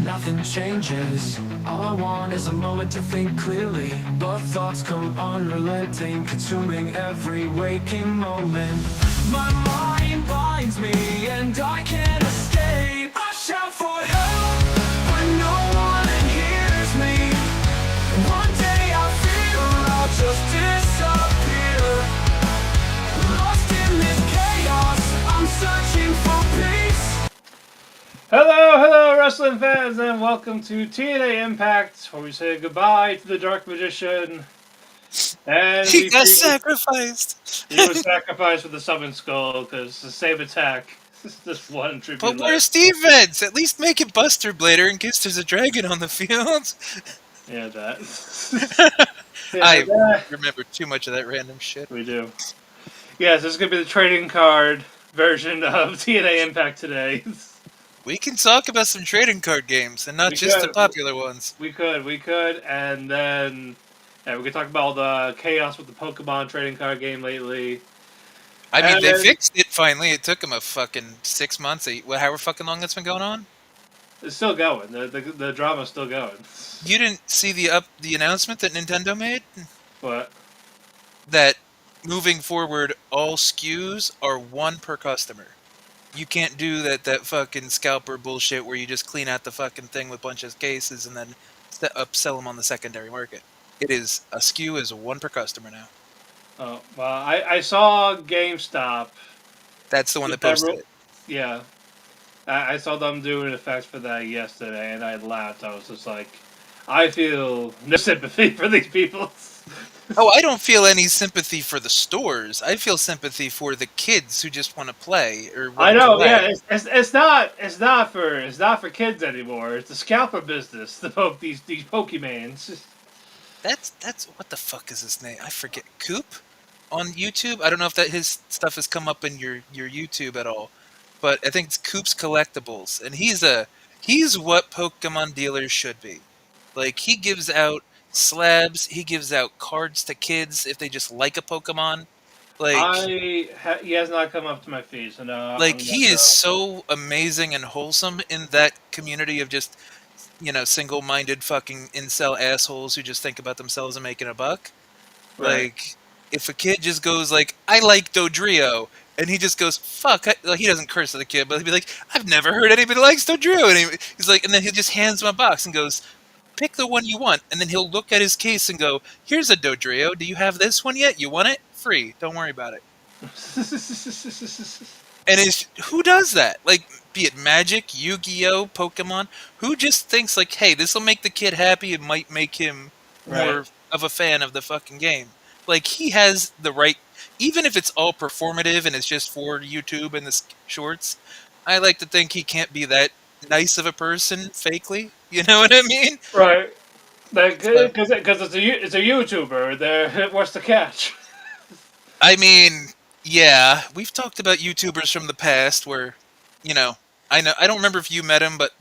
Nothing changes. All I want is a moment to think clearly, but thoughts come unrelenting, consuming every waking moment. My mind binds me and I can't escape. I shout for help, but no one hears me. One day I feel I'll just disappear. Lost in this chaos, I'm searching for peace. Hello, wrestling fans, and welcome to TNA Impact, where we say goodbye to the Dark Magician. And he got sacrificed. He was sacrificed with the Summon Skull because the same attack. Just one tribute. But where's defense? At least make it Buster Blader in case there's a dragon on the field. Yeah, that. I remember too much of that random shit. We do. Yes, this is going to be the trading card version of TNA Impact today. We can talk about some trading card games, and not just the popular ones. We could, and then we could talk about all the chaos with the Pokemon trading card game lately. I mean, they fixed it finally. It took them a fucking 6 months, however fucking long that's been going on. It's still going. The drama's still going. You didn't see the announcement that Nintendo made? What? That moving forward, all SKUs are one per customer. You can't do that fucking scalper bullshit where you just clean out the fucking thing with a bunch of cases and then upsell them on the secondary market. It is, a SKU is one per customer now. Oh, well, I saw GameStop. That's the one that posted it. Yeah. I saw them doing effects for that yesterday, and I laughed. I was just like, I feel no sympathy for these people. Oh, I don't feel any sympathy for the stores. I feel sympathy for the kids who just want to play. I know, yeah. It's not for kids anymore. It's the scalper business. These Pokemans. That's what the fuck is his name? I forget. Coop on YouTube. I don't know if his stuff has come up in your YouTube at all, but I think it's Coop's Collectibles, and he's what Pokemon dealers should be. Like, he gives out slabs, he gives out cards to kids if they just like a Pokemon. Like, he has not come up to my feed, so no. Like, he is so amazing and wholesome in that community of just, single-minded fucking incel assholes who just think about themselves and making a buck. Right. Like, if a kid just goes like, I like Dodrio, and he just goes, fuck, he doesn't curse at the kid, but he'll be like, I've never heard anybody likes Dodrio, and he's like, and then he just hands him a box and goes, pick the one you want, and then he'll look at his case and go, here's a Dodrio, do you have this one yet? You want it? Free, don't worry about it. And who does that? Like, be it Magic, Yu-Gi-Oh, Pokemon, who just thinks like, hey, this will make the kid happy, it might make him more of a fan of the fucking game. Like, he has the right, even if it's all performative and it's just for YouTube and the shorts, I like to think he can't be that nice of a person fakely. You know what I mean? Right. Because it's a YouTuber. What's the catch? I mean, yeah, we've talked about YouTubers from the past where, I don't remember if you met him, but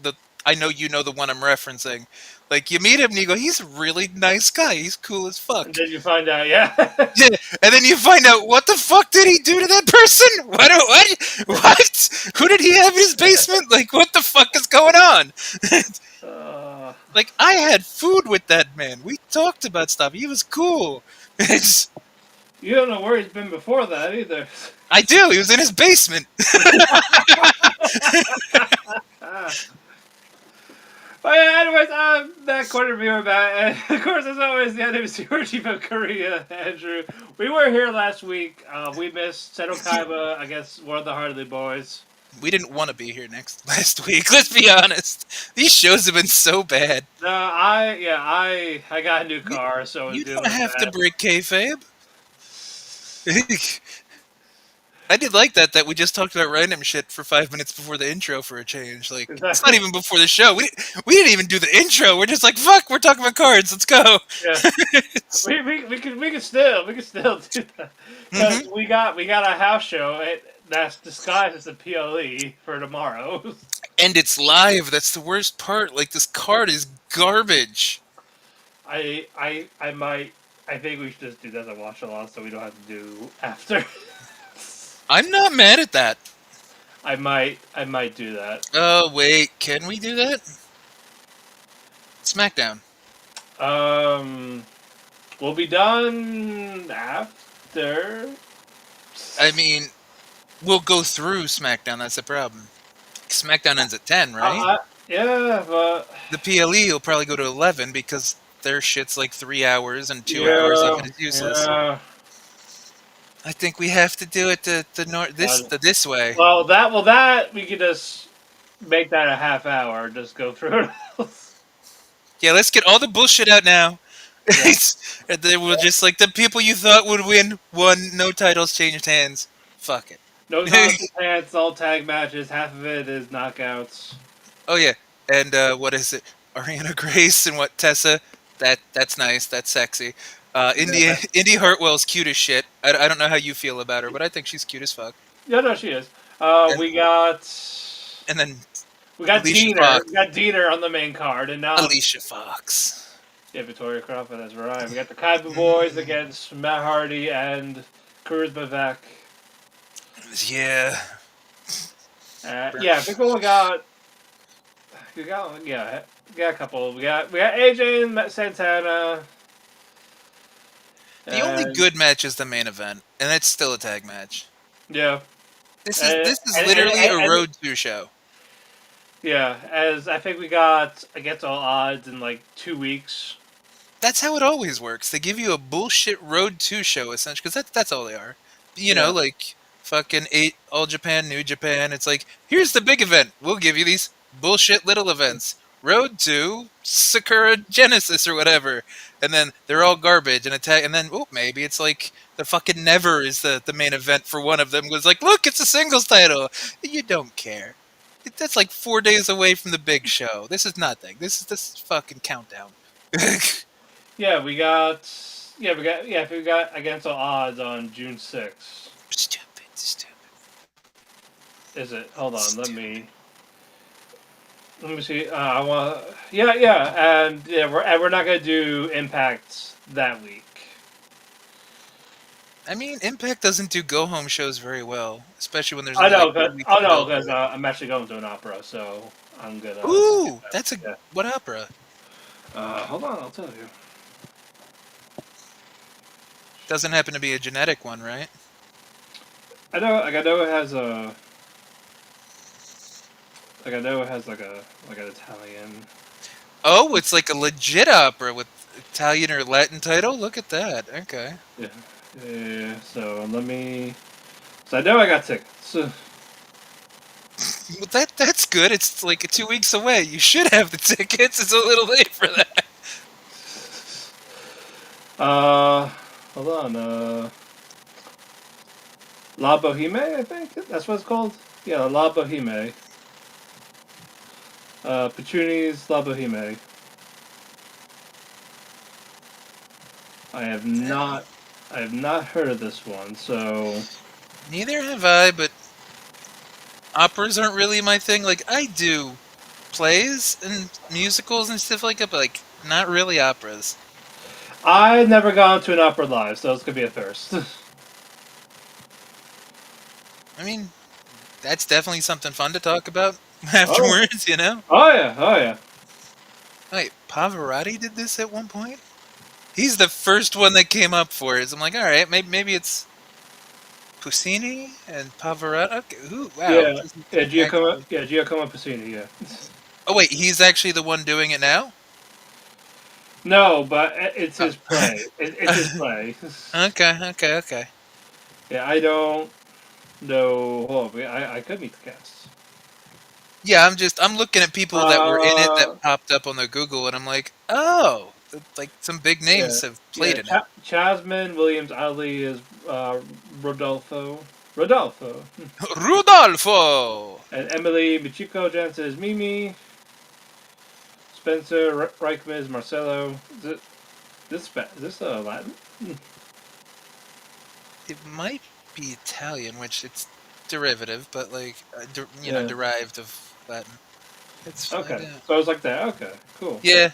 I know you know the one I'm referencing. Like, you meet him and you go, he's a really nice guy. He's cool as fuck. And then you find out, yeah. Yeah, and then you find out, what the fuck did he do to that person? What? Who did he have in his basement? Like, what the fuck is going on? Like, I had food with that man. We talked about stuff. He was cool. You don't know where he's been before that either. I do. He was in his basement. But yeah, anyways, that corner reviewer back, and of course, as always, the anime super chief of Korea, Andrew. We were here last week. We missed Seto Kaiba, I guess one of the Harley boys. We didn't want to be here last week. Let's be honest. These shows have been so bad. No, I got a new car, so You it's don't doing have to that. break kayfabe. I did like that we just talked about random shit for 5 minutes before the intro for a change. Like, it's not even before the show. We didn't even do the intro. We're just like, fuck, we're talking about cards. Let's go. Yeah, we can still do that because Mhm. we got a house show that's disguised as a PLE for tomorrow. And it's live. That's the worst part. Like, this card is garbage. I might. I think we should just do that and watch along so we don't have to do after. I'm not mad at that. I might do that. Oh, wait. Can we do that? SmackDown. We'll be done after. I mean, we'll go through SmackDown. That's the problem. SmackDown ends at 10, right? Yeah, but The PLE will probably go to 11 because their shit's like 3 hours and 2 hours of yeah, it is useless. yeah. I think we have to do it this way. Well, that we could just make that a half hour. Just go through it. Yeah, let's get all the bullshit out now. Yeah. And then we'll just like the people you thought would win won. No titles changed hands. Fuck it. No contest pants, all tag matches. Half of it is knockouts. Oh yeah, and what is it? Ariana Grace and what Tessa? That's nice. That's sexy. Indy Hartwell's cute as shit. I don't know how you feel about her, but I think she's cute as fuck. Yeah, no, she is. And, We got then Alicia Diener. Fox. We got Diener on the main card, and now Alicia Fox. yeah, Victoria Crawford. That's right. We got the Kaiba boys against Matt Hardy and Charisma Vec. Yeah. Yeah, I think we got a couple. We got AJ and Santana. The only good match is the main event, and it's still a tag match. Yeah. This And- is and- literally and- a Road to show. Yeah, as I think we got against all odds in like 2 weeks. That's how it always works. They give you a bullshit Road to show, essentially, because that's all they are. You know, like fucking All Japan, New Japan. It's like, here's the big event. We'll give you these bullshit little events. Road to Sakura Genesis or whatever, and then they're all garbage and attack. And then maybe it's like the fucking Never is the main event for one of them. Was like, look, it's a singles title. You don't care. That's like 4 days away from the big show. This is nothing. This is fucking countdown. Yeah, we got against all odds on June 6th. Stupid. Is it? Hold on, let me see. I want. Yeah, and we're not gonna do Impact that week. I mean, Impact doesn't do go home shows very well, especially when there's. I know, like, weeks to build because to it. I'm actually going to an opera, so I'm gonna. Ooh, that's a Yeah. what opera? Hold on, I'll tell you. Doesn't happen to be a genetic one, right? I know it has a. Like I know it has like an Italian. Oh, it's like a legit opera with Italian or Latin title. Look at that. Okay. Yeah. So let me. So I know I got tickets. Well, that's good. It's like 2 weeks away. You should have the tickets. It's a little late for that. Hold on. La Boheme, I think that's what it's called. Yeah, La Boheme. Puccini's La Boheme. I have not heard of this one, so Neither have I, but operas aren't really my thing. Like, I do plays and musicals and stuff like that, but, like, not really operas. I've never gone to an opera live, so it's gonna be a first. I mean, that's definitely something fun to talk about afterwards, you know? Oh yeah. Wait, Pavarotti did this at one point? He's the first one that came up for it. So I'm like, all right, maybe it's Puccini and Pavarotti. Okay, ooh, wow. Yeah, Giacomo Puccini, yeah. Oh wait, he's actually the one doing it now. No, but it's Oh. his play. It's his play. Okay, okay, okay. Yeah, I don't know. Hold on, I could meet the cast. Yeah, I'm looking at people that were in it that Uh, popped up on the Google, and I'm like, oh, like some big yeah, names have yeah. played in it. Chasman Williams Ali is Rodolfo. Rodolfo. Rudolfo. And Emily Michiko Jensen is Mimi. Spencer Reichman is Marcelo. Is this Latin? It might be Italian, which it's derivative, but like Yeah. derived of Latin. Let's find Okay. out. So I was like that. Okay. Cool. Yeah,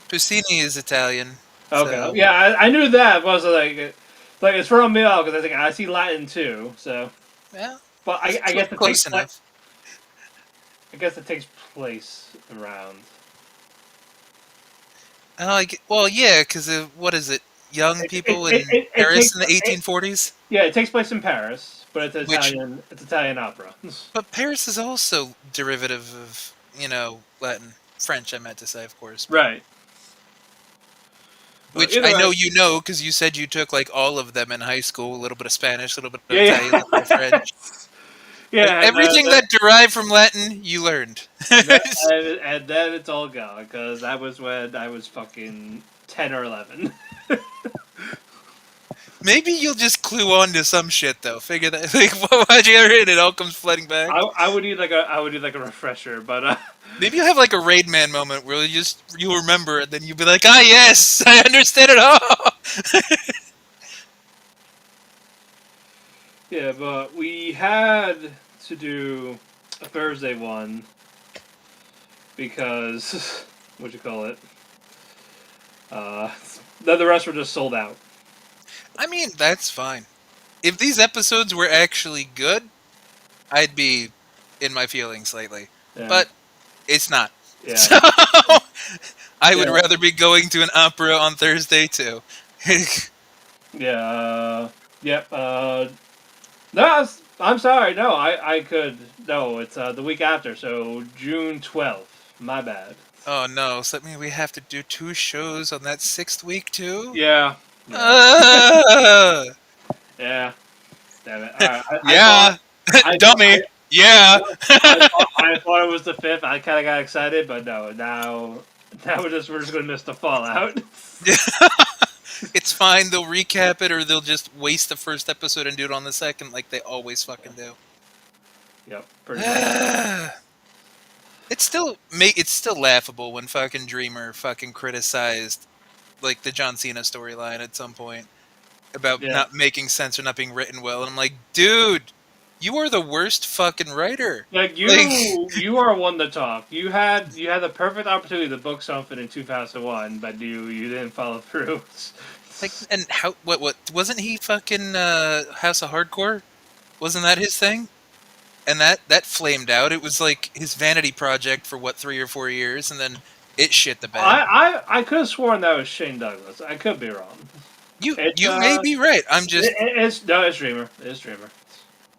Puccini is Italian, Okay. so Yeah, I knew that. But I was like it's from me because I think I see Latin too. So, yeah, but I guess it takes close enough. I guess it takes place around. Well, yeah, because what is it? Young people in It Paris takes in the 1840s. yeah, it takes place in Paris, but it's Which, Italian. It's Italian opera. but Paris is also derivative of Latin, French. I meant to say, of course, but Right. But which either I way, know you know because you said you took like all of them in high school. A little bit of Spanish, a little bit of Italian, a little bit of yeah, French. Like yeah, everything that derived from Latin, you learned. and then it's all gone because that was when I was fucking 10 or 11. Maybe you'll just clue on to some shit though. Figure that like why'd you ever hit it all comes flooding back. I would need a refresher, but Maybe you'll have like a Raid Man moment where you'll remember it, then you'll be like, ah yes, I understand it all. yeah, but we had to do a Thursday one because what you call it? Uh, then the rest were just sold out. I mean, that's fine. If these episodes were actually good, I'd be in my feelings lately. Yeah, But it's not. yeah, So I would yeah, rather be going to an opera on Thursday too. yeah. Yep. No, I'm sorry. No, I could. No, it's the week after, so June 12th. My bad. Oh no, so that means we have to do 2 shows on that 6th week too? Yeah. Yeah. Uh, Yeah. Damn it. All right. yeah, I thought dummy. Yeah. I thought it was the 5th. I kind of got excited, but no. Now we're just gonna miss the fallout. It's fine. They'll recap it, or they'll just waste the first episode and do it on the second, like they always fucking do. Yep. Pretty much. It's still laughable when fucking Dreamer fucking criticized like the John Cena storyline at some point about Yeah. not making sense or not being written well, and I'm like, dude, you are the worst fucking write Like Like, you are one to talk. You had the perfect opportunity to book something in 2001, but you didn't follow through. and what wasn't he fucking House of Hardcore? Wasn't that his thing? And that flamed out. It was like his vanity project for what 3 or 4 years, and then it shit the bed. I could have sworn that was Shane Douglas. I could be wrong. It's You may be right. I'm just it's Dreamer. It's Dreamer.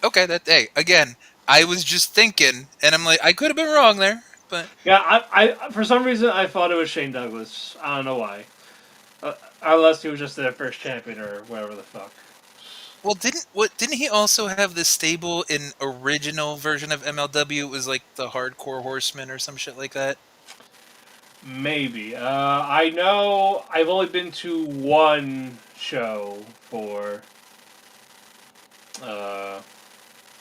okay. Hey, again, I was just thinking, and I'm like, I could have been wrong there, but Yeah, I for some reason I thought it was Shane Douglas. I don't know why. Unless he was just their first champion or whatever the fuck. well, didn't he also have this stable in original version of MLW? It was like the Hardcore Horsemen or some shit like that. Maybe. I know I've only been to one show for uh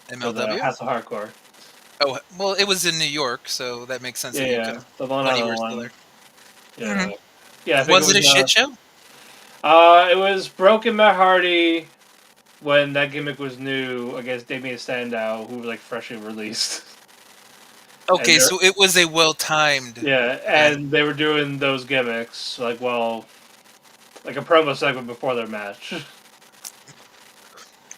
for the MLW. House of Hardcore. Oh well, it was in New York, so that makes sense Yeah, that you yeah. could The Long when you Island were still one. there. Yeah. Mhm. Yeah, I think Was it a shit show? it was Broken Matt Hardy when that gimmick was new against Damien Sandow, who was like freshly released. And Okay, so it was a well-timed. yeah, and they were doing those gimmicks like like a promo segment before their match.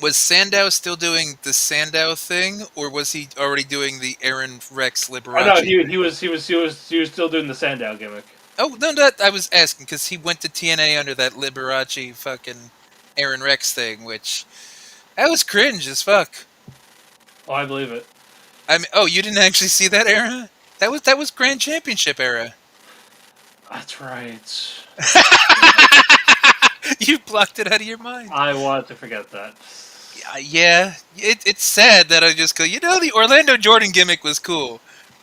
Was Sandow still doing the Sandow thing, or was he already doing the Aaron Rex Oh no, Liberace? he was still doing the Sandow gimmick. Oh no, that I was asking because he went to TNA under that Liberace fucking Aaron Rex thing, which that was cringe as fuck. Oh, I believe it. I mean, oh, you didn't actually see that era? That was Grand Championship era. That's right. You blocked it out of your mind. I want to forget that. Yeah, it's sad that I just go, the Orlando Jordan gimmick was cool,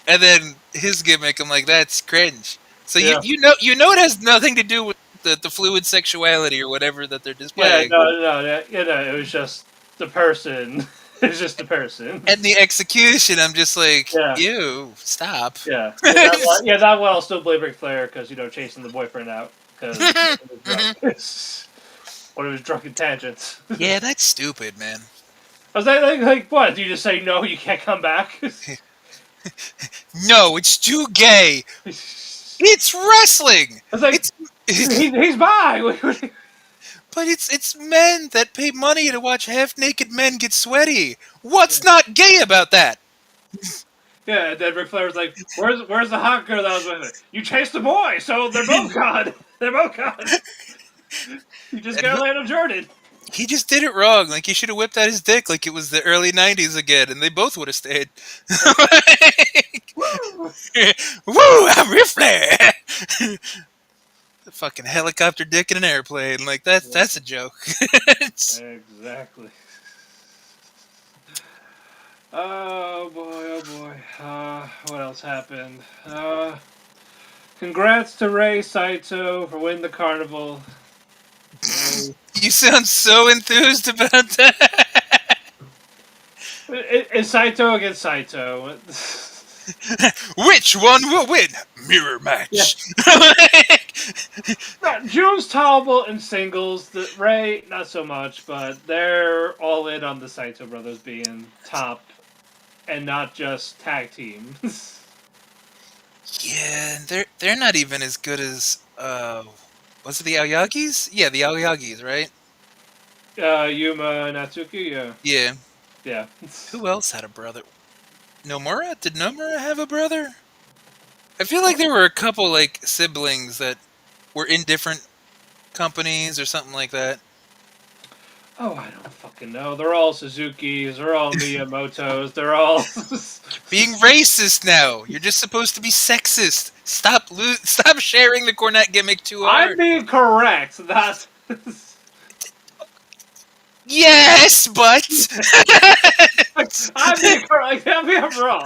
and then his gimmick, I'm like, that's cringe. So Yeah. it has nothing to do with the fluid sexuality or whatever that they're Yeah, displaying, it was just the person. It's just the person. and the execution. I'm just like, Yeah. ew, stop. Yeah. That one I'll still blame Ric Flair because, chasing the boyfriend out because he was drunk. One of his drunken tangents. Yeah, that's stupid, man. I was like, what? Do you just say no, you can't come back? No, it's too gay. It's wrestling. I was like, It's he's bi! But it's men that pay money to watch half-naked men get sweaty. What's not gay about that? Yeah, and then Ric Flair was like, where's the hot girl that was with it? You chased the boy, so they're both gone. They're both gone. You just got Orlando Jordan. He just did it wrong. Like, he should have whipped out his dick like it was the early 90s again, and they both would have stayed. Woo! Woo, I'm Ric Flair! The fucking helicopter dick in an airplane. Like, that's a joke. Exactly. Oh boy. What else happened? Congrats to Rei Saito for winning the carnival. You sound so enthused about that. It's Saito against Saito. Which one will win? Mirror match. No, June's tolerable in singles. Ray, not so much, but they're all in on the Saito brothers being top and not just tag teams. Yeah, they're not even as good as was it the Aoyagis? Yeah, the Aoyagis, right? Yuma Natsuki, yeah. Yeah. Yeah. Who else had a brother? Nomura? Did Nomura have a brother? I feel like there were a couple like siblings that were in different companies or something like that. Oh, I don't fucking know. They're all Suzuki's. They're all Miyamoto's. They're all Being racist now. You're just supposed to be sexist. Stop sharing the Cornette gimmick too hard. I'm being correct. That's. Yes, but I'm being correct. Tell me I'm wrong.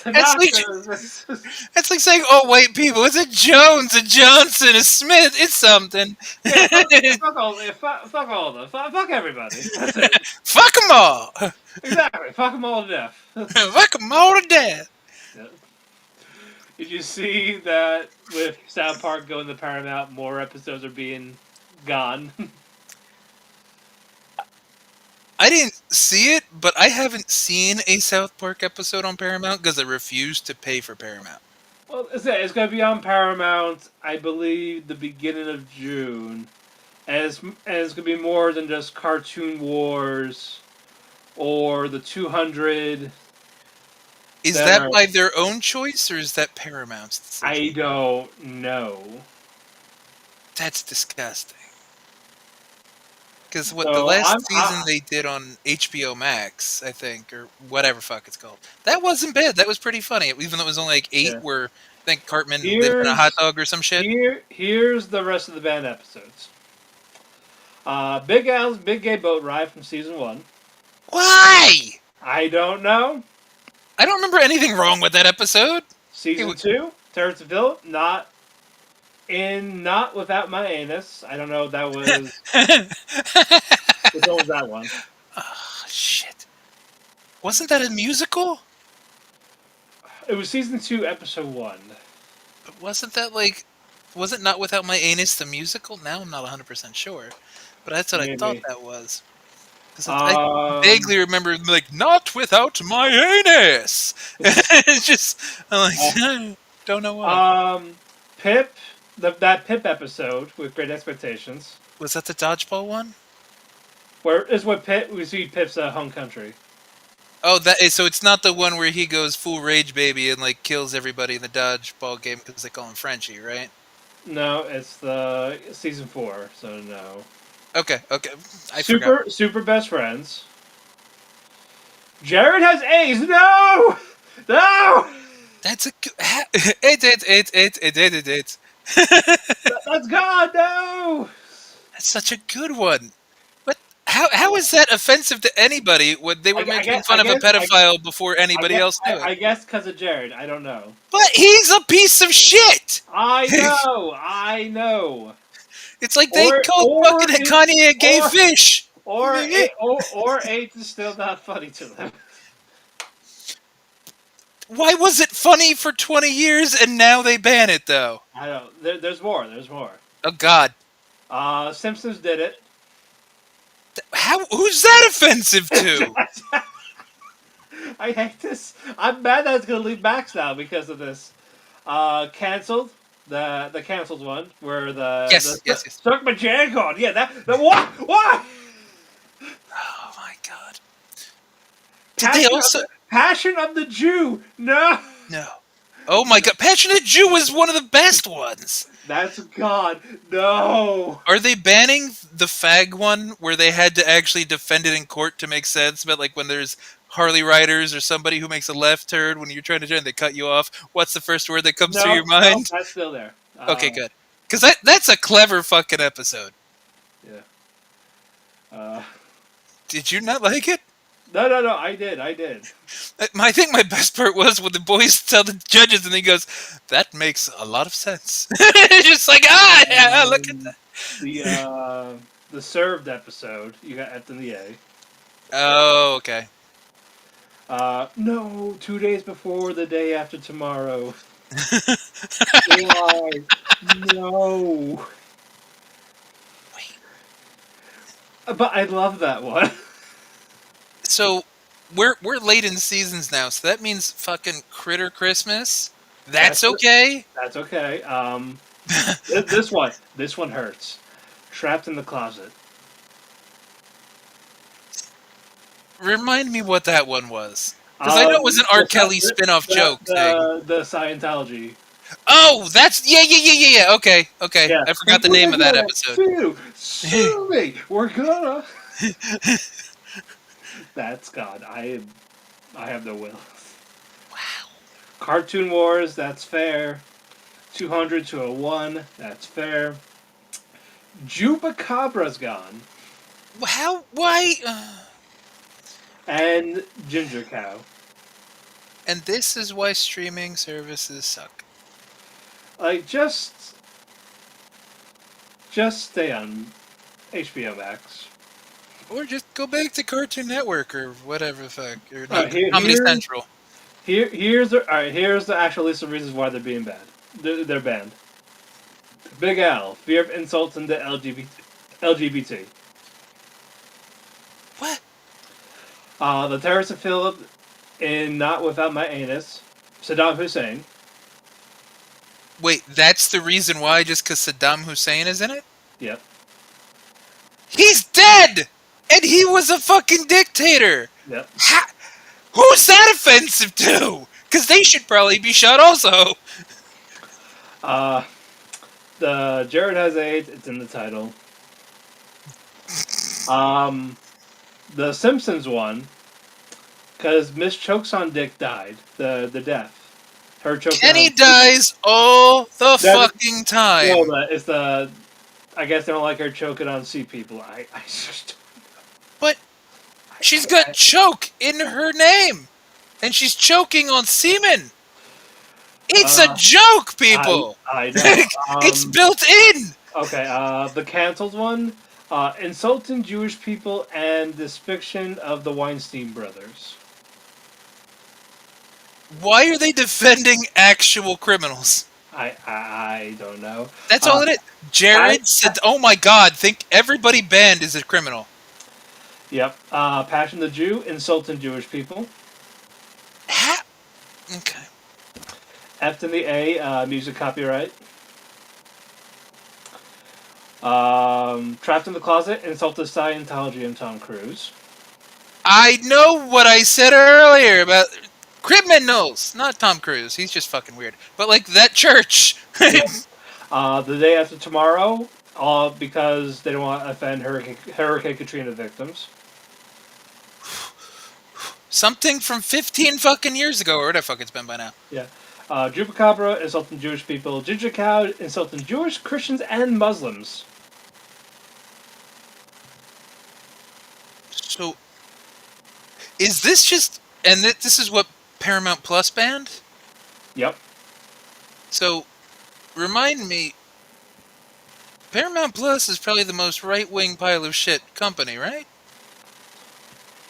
That's like saying, "Oh, white people, it's a Jones, a Johnson, a Smith, it's something." Yeah, fuck all of them. Fuck everybody. That's it. Fuck them all. Exactly. Fuck them all to death. Fuck them all to death. Yeah. Did you see that with South Park going to Paramount, more episodes are being gone? I didn't see it, but I haven't seen a South Park episode on Paramount because I refuse to pay for Paramount. Well, it's going to be on Paramount, I believe, the beginning of June. And it's going to be more than just Cartoon Wars or the 200. Is that by their own choice, or is that Paramount's decision? I don't know. That's disgusting. Because the last season they did on HBO Max, I think, or whatever fuck it's called, that wasn't bad. That was pretty funny, even though it was only like 8, where I think Cartman lived in a hot dog or some shit. Here's the rest of the band episodes. Big Al's Big Gay Boat Ride from season 1. Why? I don't know. I don't remember anything wrong with that episode. Season 2, Terrence of Phillip, not Without My Anus. I don't know if that was... Which one was that one? Oh, shit. Wasn't that a musical? It was season 2, episode 1. But wasn't that like... Was it Not Without My Anus the musical? Now I'm not 100% sure. But that's what I thought that was. Because I vaguely remember, like, Not Without My Anus! It's just... I'm like, don't know why. Pip... That Pip episode with Great Expectations. Was that the dodgeball one? We see Pip's home country. Oh, so it's not the one where he goes full rage baby and like kills everybody in the dodgeball game because they call him Frenchie, right? No, it's the season 4, so no. Okay. I forgot. Super best friends. Jared has A's. No, No! That's a good. It. That's gone! No! That's such a good one. But how is that offensive to anybody when they were I making guess, fun of a pedophile before I anybody guess, else knew it? I guess because of Jared. I don't know. But he's a piece of shit. I know! I know! It's like they Or, called or, fucking it, Kanye a gay or, fish. or AIDS is still not funny to them. Why was it funny for 20 years and now they ban it though? I don't. There's more. There's more. Oh God. Simpsons did it. How? Who's that offensive to? I hate this. I'm mad that it's gonna leave Max now because of this. Canceled the canceled one where Yes. stuck my jag on. Yeah, that what? Oh my God. Did they also? Passion of the Jew? No, No. Oh my God. Passionate Jew was one of the best ones. that's God. No. Are they banning the fag one where they had to actually defend it in court to make sense? But like when there's Harley riders or somebody who makes a left turn when you're trying to turn, they cut you off. What's the first word that comes to your No, mind? that's still there. Okay, good. Because that's a clever fucking episode. Yeah. Uh, Did you not like it? no. I did. I think my best part was when the boys tell the judges and he goes, "That makes a lot of sense." Just like, yeah, look at that. The served episode. You got F and the A. Oh, okay. No, 2 days before the day after tomorrow. Why? No. Wait. But I love that one. So we're late in seasons now, so that means fucking Critter Christmas. That's okay. That's okay. This one hurts. Trapped in the closet. Remind me what that one was, because I know it was an R. Kelly spin-off joke thing. The Scientology. Oh, that's yeah. Okay. Yeah. I forgot the name of that episode. Sue me. We're gonna. That's God. I have no will. Wow. Cartoon Wars. That's fair. 200 to a 1. That's fair. Jupacabra's gone. How? Why? And Ginger Cow. And this is why streaming services suck. Like just stay on HBO Max. Or just go back to Cartoon Network or whatever the fuck. Or Comedy Central. Here's the actual list of reasons why they're being banned. They're banned. Big L, fear of insults into LGBT. What? The terrorist affiliate in Not Without My Anus, Saddam Hussein. Wait, that's the reason why? Just because Saddam Hussein is in it? Yep. He's dead! And he was a fucking dictator! Yep. Who's that offensive to? Because they should probably be shot also. The Jared has AIDS. It's in the title. The Simpsons one, because Miss Chokes on Dick died. The death. Her choking. Kenny dies all the fucking time. Well, it's the. I guess they don't like her choking on sea people. I just. But she's got choke in her name, and she's choking on semen. It's a joke, people. I know. It's built in. Okay. The canceled one. Insulting Jewish people and depiction of the Weinstein brothers. Why are they defending actual criminals? I don't know. That's all it is. Jared said, "Oh my God, think everybody banned is a criminal." Yep. Passion the Jew, insulting Jewish people. Okay. F and the A, music copyright. Trapped in the Closet, insulted Scientology and Tom Cruise. I know what I said earlier about criminals, not Tom Cruise. He's just fucking weird. But like that church. Yep. The Day After Tomorrow, because they don't want to offend Hurricane Katrina victims. something from 15 fucking years ago, or whatever the fuck it's been by now. Yeah. Chupacabra insulting Jewish people. Ginger Cow insulting Jewish, Christians, and Muslims. So, is this just... And this is what Paramount Plus banned? Yep. So, remind me... Paramount Plus is probably the most right-wing pile of shit company, right?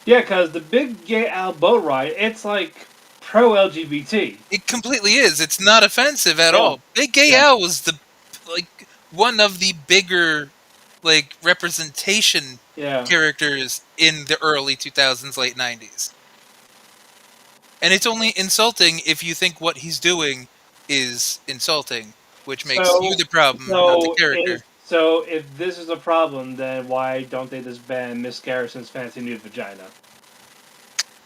Yeah, because the Big Gay Al boat ride, it's like pro-LGBT. It completely is. It's not offensive at Yeah. all. Big Gay Yeah. Al was like, one of the bigger, like, representation Yeah. characters in the early 2000s, late 90s. And it's only insulting if you think what he's doing is insulting, which makes you the problem, not the character. So if this is a problem, then why don't they just ban Miss Garrison's fancy nude vagina?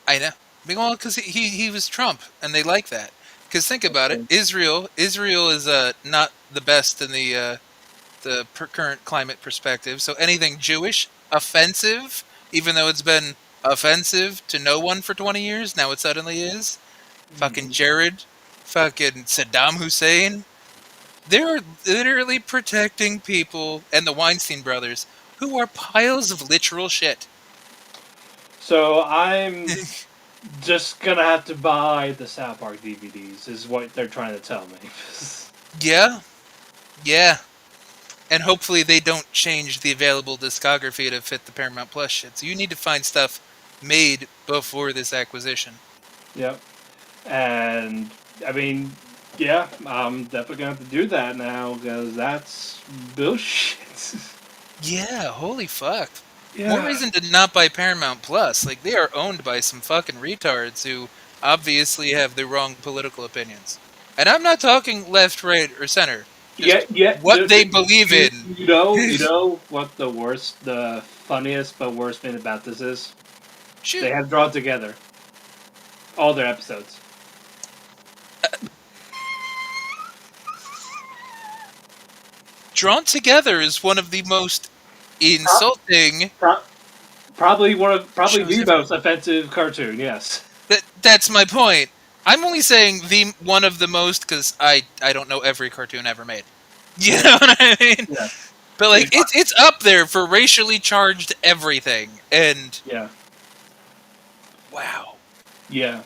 I know. Well, because he was Trump, and they like that. Because think about it, Israel is not the best in the current climate perspective. So anything Jewish, offensive, even though it's been offensive to no one for 20 years, now it suddenly is. Fucking Jared, fucking Saddam Hussein. They're literally protecting people, and the Weinstein brothers, who are piles of literal shit. So I'm just gonna have to buy the South Park DVDs, is what they're trying to tell me. Yeah. Yeah. And hopefully they don't change the available discography to fit the Paramount Plus shit. So you need to find stuff made before this acquisition. Yep. And, I mean, yeah, I'm definitely gonna have to do that now, because that's bullshit. Yeah, holy fuck. Yeah. More reason to not buy Paramount Plus. Like, they are owned by some fucking retards who obviously have the wrong political opinions. And I'm not talking left, right, or center. Just what they believe in. You know what the funniest but worst thing about this is? Shoot. They have drawn together all their episodes. Drawn Together is one of the most insulting... Probably the most offensive cartoon, yes. That's my point. I'm only saying one of the most because I don't know every cartoon ever made. You know what I mean? Yeah. But like it's up there for racially charged everything. And yeah. Wow. Yeah.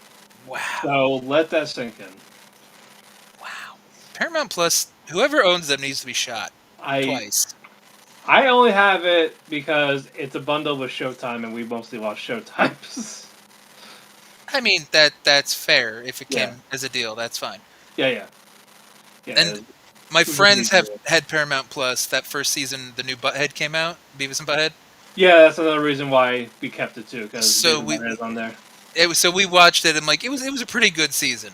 Wow. So let that sink in. Wow. Paramount Plus, whoever owns them needs to be shot. Twice. I only have it because it's a bundle with Showtime, and we mostly watch Showtime. I mean that's fair. If it came as a deal, that's fine. Yeah. And my friends have had Paramount Plus. That first season, the new Butthead came out, Beavis and Butthead. Yeah, that's another reason why we kept it too, because Butthead's on there. So we watched it, and like it was a pretty good season.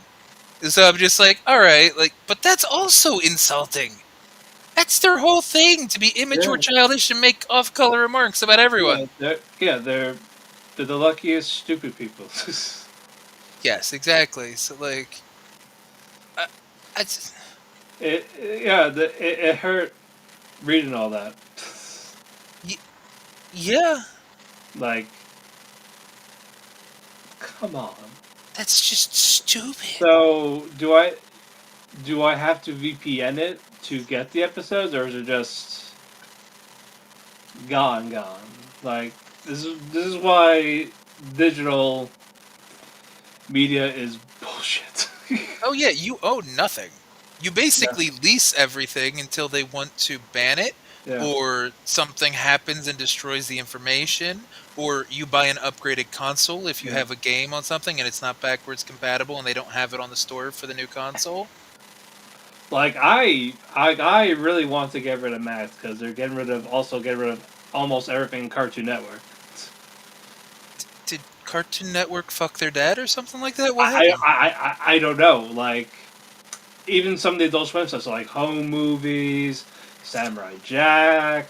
So I'm just like, all right, like, but that's also insulting. That's their whole thing, to be immature, childish, and make off-color remarks about everyone. They're the luckiest stupid people. Yes, exactly. So like, it hurt reading all that. Yeah. Like, come on. That's just stupid. So do I have to VPN it to get the episodes, or is it just gone? Like, this is why digital media is bullshit. Oh yeah, you own nothing. You basically lease everything until they want to ban it, or something happens and destroys the information, or you buy an upgraded console if you have a game on something and it's not backwards compatible and they don't have it on the store for the new console. Like, I really want to get rid of Max because they're getting rid of almost everything in Cartoon Network. Did Cartoon Network fuck their dad or something like that? I don't know. Like, even some of the Adult Swim stuff, so like Home Movies, Samurai Jack,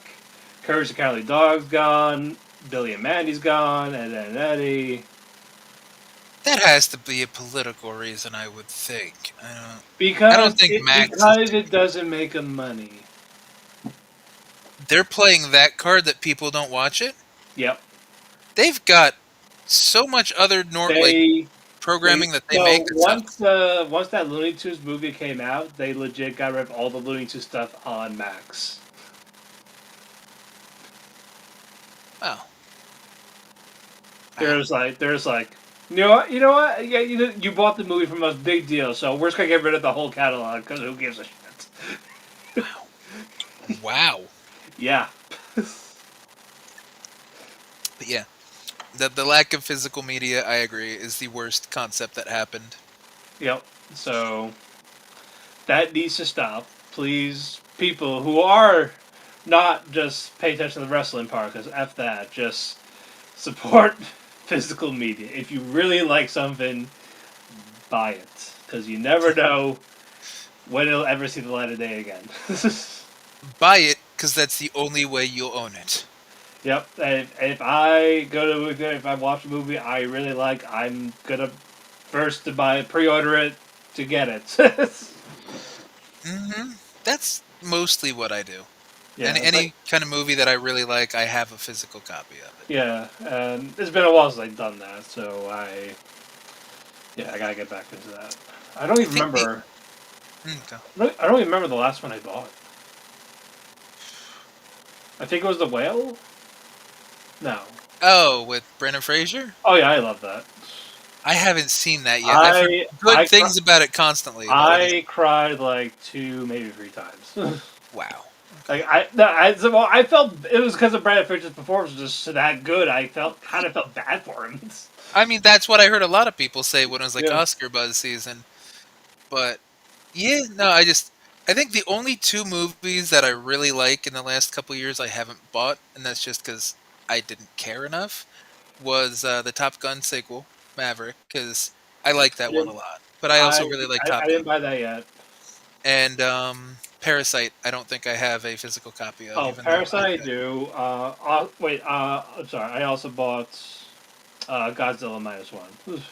Courage the Cowardly Dog's gone, Billy and Mandy's gone, Ed, Edd and Eddy. That has to be a political reason, I would think. I Because don't think it doesn't make them money. They're playing that card that people don't watch it? Yep. They've got so much other like They programming that they so make that sucks. once that Looney Tunes movie came out, they legit got rid of all the Looney Tunes stuff on Max. Wow. Wow. There's like, you know what? Yeah, you bought the movie from us, big deal. So we're just gonna get rid of the whole catalog because who gives a shit? Wow. Wow. Yeah. But yeah, the lack of physical media, I agree, is the worst concept that happened. Yep. So that needs to stop, please. People who are not just pay attention to the wrestling part, because f that. Just support physical media. If you really like something, buy it, because you never know when it'll ever see the light of day again. Buy it because that's the only way you'll own it. Yep. If I go to a movie, if I watch a movie I really like, I'm gonna first to buy it, pre-order it to get it. That's mostly what I do. Yeah, it's like Any kind of movie that I really like, I have a physical copy of it. yeah, and it's been a while since I've done that, so I gotta get back into that. I don't I even think the remember. go. I don't even remember the last one I bought. I think it was the whale. No. Oh, with Brendan Fraser? Oh yeah, I love that. I haven't seen that yet. I've heard good I things about it constantly, but I cried like 2, maybe 3 times. wow. Like I felt it was because of Brad Fisher's performance was just that good. I kind of felt bad for him. I mean, that's what I heard a lot of people say when it was like Yeah. Oscar buzz season. But yeah, no, I think the only two movies that I really like in the last couple of years I haven't bought, and that's just because I didn't care enough, was the Top Gun sequel, Maverick, because I like I that one a didn't lot. But I also really like I Top didn't Gun. buy that yet. And Parasite, I don't think I have a physical copy of, Oh, even though Parasite I do. Wait. I'm sorry. I also bought Godzilla minus one.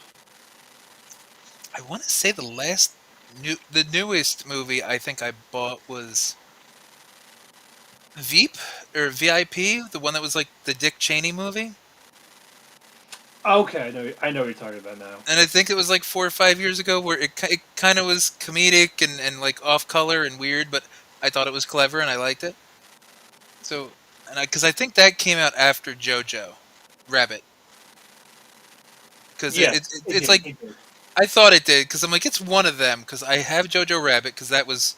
I want to say the newest movie I think I bought was Veep or VIP, the one that was like the Dick Cheney movie. Okay, I know what you're talking about now. And I think it was like 4 or 5 years ago, where it kind of was comedic and like off color and weird, but I thought it was clever and I liked it. So, and because I think that came out after JoJo Rabbit, because Yes, it it's did. like It did. I thought it did, because I'm like it's one of them, because I have JoJo Rabbit, because that was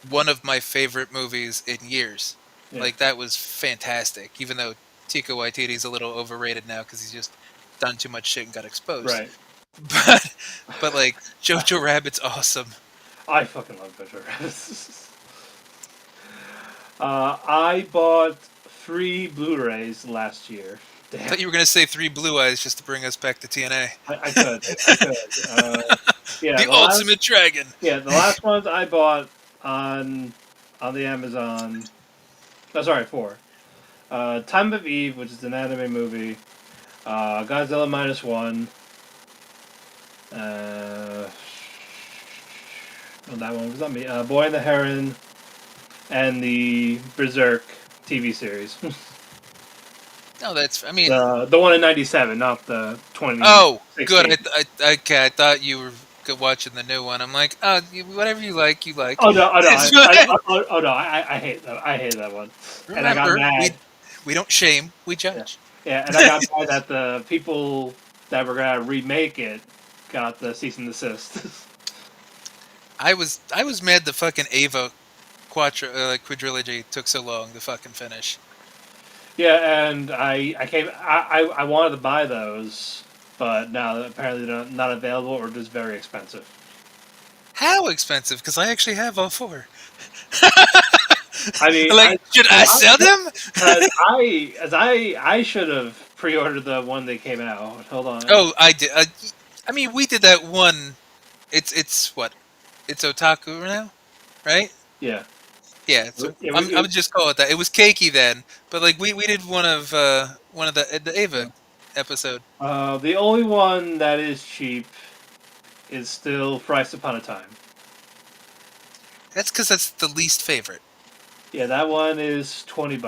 one of my favorite movies in years. Yeah. Like that was fantastic, even though Tika Waititi's a little overrated now because he's just done too much shit and got exposed. Right. But like Jojo Rabbit's awesome. I fucking love Jojo Rabbit. I bought 3 Blu-rays last year. I Damn. thought you were gonna say Three Blue Eyes just to bring us back to TNA. I could. I could. Yeah, The Ultimate Dragon. the last ones I bought on the Amazon. Oh, sorry, 4. Time of Eve, which is an anime movie. Godzilla minus one. Oh, that one was not me. Boy and the Heron, and the Berserk TV series. No, that's. I mean, The one in '97, not the 2016. oh, good. Okay, I thought you were watching the new one. I'm like, oh, whatever you like, you like. Oh no! Oh no! It's fine. Oh no! I hate that. I hate that one. And I got Remember, mad. we don't shame, we Yeah, judge. yeah, and I got mad that the people that were gonna remake it got the cease and desist. I was mad the fucking Ava quadrilogy took so long to fucking finish. Yeah, and I wanted to buy those, but now apparently they're not available or just very expensive. How expensive? Because I actually have all four. I mean, Like, should I sell them? I should have pre-ordered the one they came out. Hold on. Oh, I did. I mean, we did that one. It's what? It's otaku now, right? Yeah. Yeah. So Yeah, I would just call it that. It was cakey then, but like we did one of the Ava episode. the only one that is cheap is still Thrice Upon a Time. That's because that's the least favorite. Yeah, that one is $20.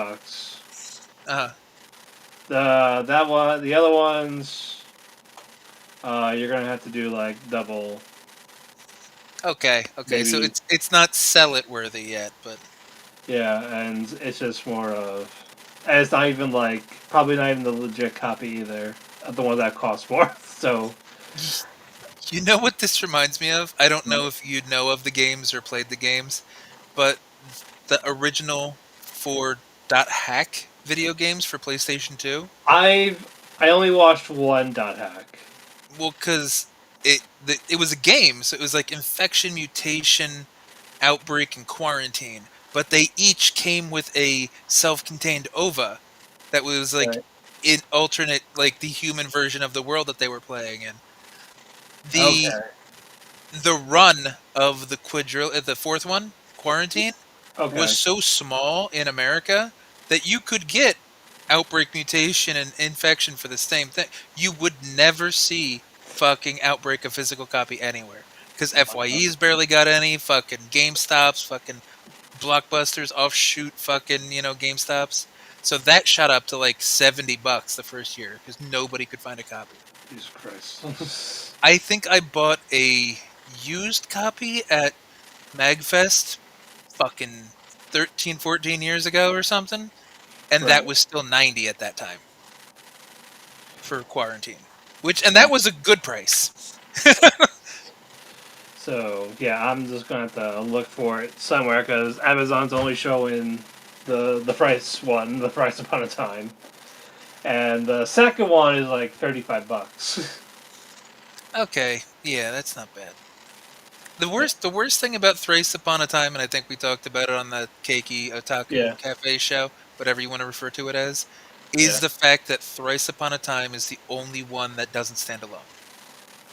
Uh, The other ones You're gonna have to do like double, Okay, so maybe. it's not sell it worthy yet, but Yeah, and it's just more of. And it's not even like probably not even the legit copy either. The one that costs more. So. you know what this reminds me of? I don't know if you know of the games or played the games, but the original four dot hack video games for PlayStation 2. I only watched one dot hack. Well, because it was a game, so it was like infection, mutation, outbreak, and quarantine. But they each came with a self-contained OVA that was like Right. in alternate, like the human version of the world that they were playing in. The Okay. the run of the fourth one, quarantine, was Okay. so small in America that you could get outbreak, mutation, and infection for the same thing. You would never see fucking outbreak of physical copy anywhere because FYE's barely got any. Fucking GameStops, fucking Blockbusters, offshoot, fucking GameStops. So that shot up to like $70 the first year because nobody could find a copy. Jesus Christ. I think I bought a used copy at MagFest fucking 13, 14 years ago or something, and that Right. was still 90 at that time for quarantine. And that was a good price. So yeah, I'm just gonna have to look for it somewhere because Amazon's only showing the price one, the price upon a time, and the second one is like $35. Okay, yeah, that's not bad. The worst thing about Thrice Upon a Time, and I think we talked about it on the Keiki Yeah. Otaku Cafe show, whatever you want to refer to it as, Yeah. is the fact that Thrice Upon a Time is the only one that doesn't stand alone.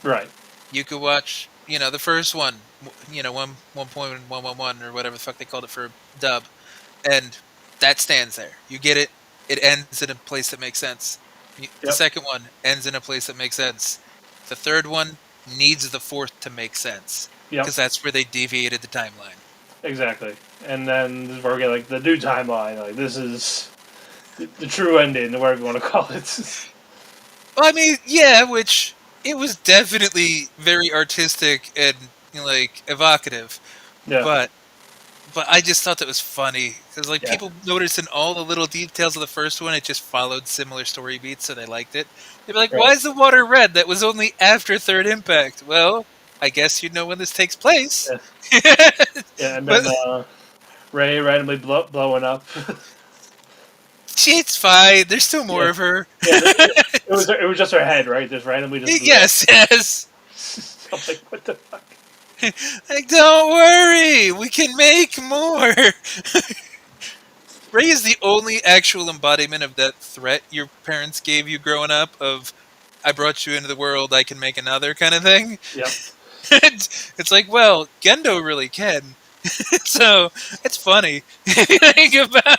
Right. You could watch, the first one, 1.111 or whatever the fuck they called it for dub, and that stands there. You get it. It ends in a place that makes sense. The Yep. second one ends in a place that makes sense. The third one needs the fourth to make sense Yep. because that's where they deviated the timeline. Exactly. And then this is where we get like the new timeline. Like this is the true ending, or whatever you want to call it. Well, I mean, yeah, which it was definitely very artistic and like evocative, Yeah. but I just thought that was funny because like Yeah. people noticed in all the little details of the first one, it just followed similar story beats, so they liked it. They'd be like, "Why Right. is the water red? That was only after Third Impact." Well, I guess you'd know when this takes place. Yeah. Yeah. And But then Ray randomly blowing up. it's fine. There's still more Yeah. of her. Yeah. It was just her head, right? Just randomly just blew up. Yes, yes. I'm like, what the fuck? Like, don't worry, we can make more. Ray is the only actual embodiment of that threat your parents gave you growing up of I brought you into the world, I can make another kind of thing. Yep. It's like, well, Gendo really can. So it's funny. If you think about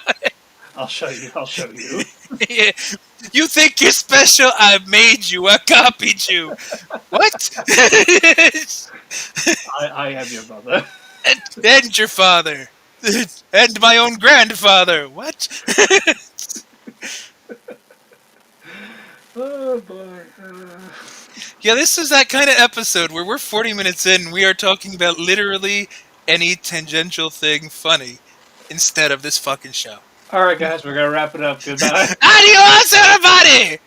I'll show you. I'll show you. it. You think you're special? I made you. I copied you. What? I am your mother. and your father. And my own grandfather. What? Oh boy. Yeah, this is that kind of episode where we're 40 minutes in, we are talking about literally any tangential thing funny instead of this fucking show. All right, guys, we're gonna wrap it up. Goodbye. Adios, everybody!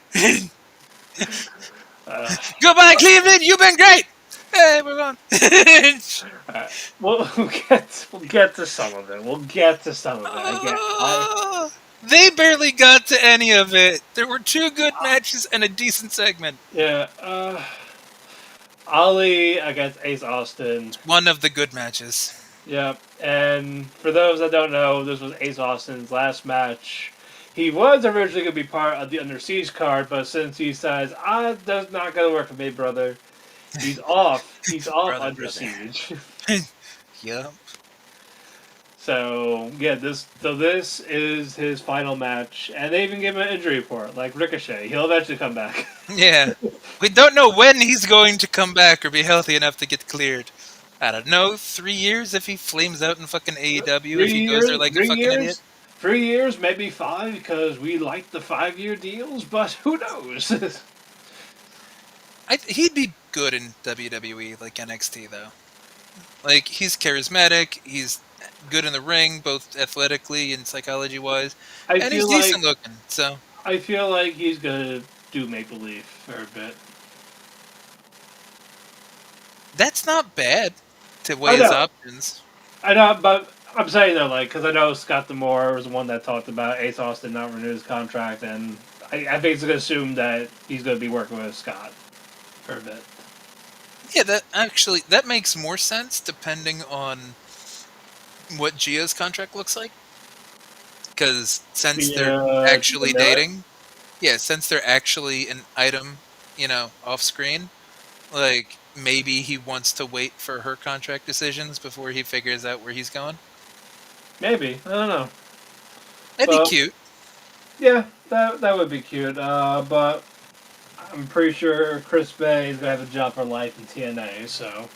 Uh, Goodbye, Cleveland. You've been great. Hey, we're gone. all right. We'll get to some of it. We'll get to some of it. I They barely got to any of it. There were 2 good matches and a decent segment. yeah. Ali against Ace Austin. One of the good matches. Yep. And for those that don't know, this was Ace Austin's last match. He was originally going to be part of the Under Siege card, but since he says, that's not going to work for me, brother, he's off. He's off Brother, Under brother. Siege. Yeah. So, yeah, this is his final match. And they even gave him an injury report, like Ricochet. He'll eventually come back. Yeah. We don't know when he's going to come back or be healthy enough to get cleared. I don't know, 3 years if he flames out in fucking AEW, if he goes there like a fucking idiot. 3 years, maybe 5, because we like the 5-year deals, but who knows? He'd be good in WWE, like NXT, though. Like, he's charismatic, he's good in the ring, both athletically and psychology wise, I and he's feel like decent looking. So I feel like he's gonna do make believe for a bit. that's not bad to I weigh his know, options. I know, but I'm saying though, like, because I know Scott Demore was the one that talked about Ace Austin not renew his contract, and I basically assume that he's gonna be working with Scott for a bit. Yeah, that makes more sense depending on what Gia's contract looks like. Because since they're The actually Millet? dating, yeah, since they're actually an item, off screen, like maybe he wants to wait for her contract decisions before he figures out where he's going. Maybe, I don't know, That'd be but cute. yeah, that would be cute. But I'm pretty sure Chris Bay is gonna have a job for life in TNA. So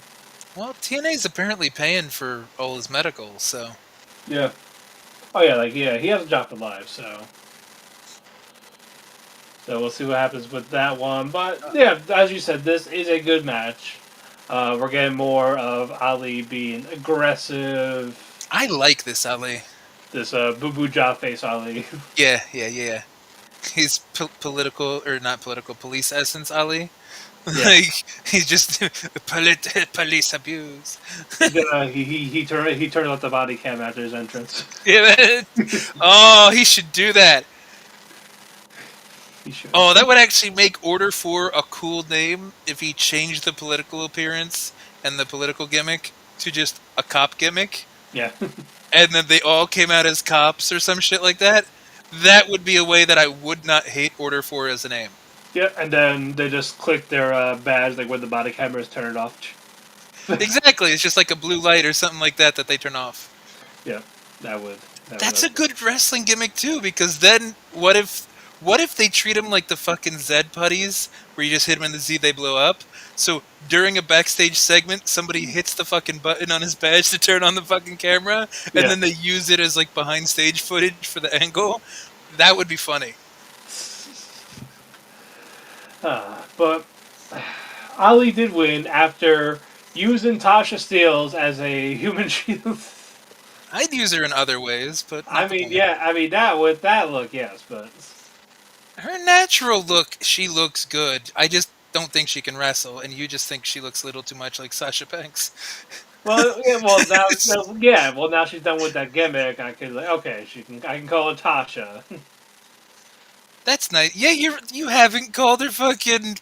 Well, TNA's apparently paying for all his medicals, so yeah, oh yeah, like yeah, he has a job for life. So we'll see what happens with that one. But yeah, as you said, this is a good match. We're getting more of Ali being aggressive. I like this Ali. This Boo Boo Jaw face Ali. Yeah, yeah, yeah. He's political or not political police essence Ali. Yeah. Like he's just police abuse. He turned off the body cam after his entrance. Yeah, man. Oh, he should do that. He should. Oh, that would actually make Order 4 a cool name if he changed the political appearance and the political gimmick to just a cop gimmick, Yeah. and then they all came out as cops or some shit like that. That would be a way that I would not hate Order 4 as a name. Yeah, and then they just click their badge, like where the body cameras turn it off. Exactly, it's just like a blue light or something like that they turn off. Yeah, that would. That's a good wrestling gimmick too, because then what if they treat him like the fucking Zed putties, where you just hit him in the Z, they blow up? So during a backstage segment, somebody hits the fucking button on his badge to turn on the fucking camera, and Yeah. then they use it as like behind stage footage for the angle. That would be funny. But Ali did win after using Tasha Steeles as a human shield. I'd use her in other ways, but I not the mean, point. yeah, I mean that with that look, yes, but Her natural look, she looks good. I just don't think she can wrestle, and you just think she looks a little too much like Sasha Banks. well, yeah, well yeah, well now she's done with that gimmick. I could like, okay, I can call her Tasha. That's nice. Yeah, you haven't called her fucking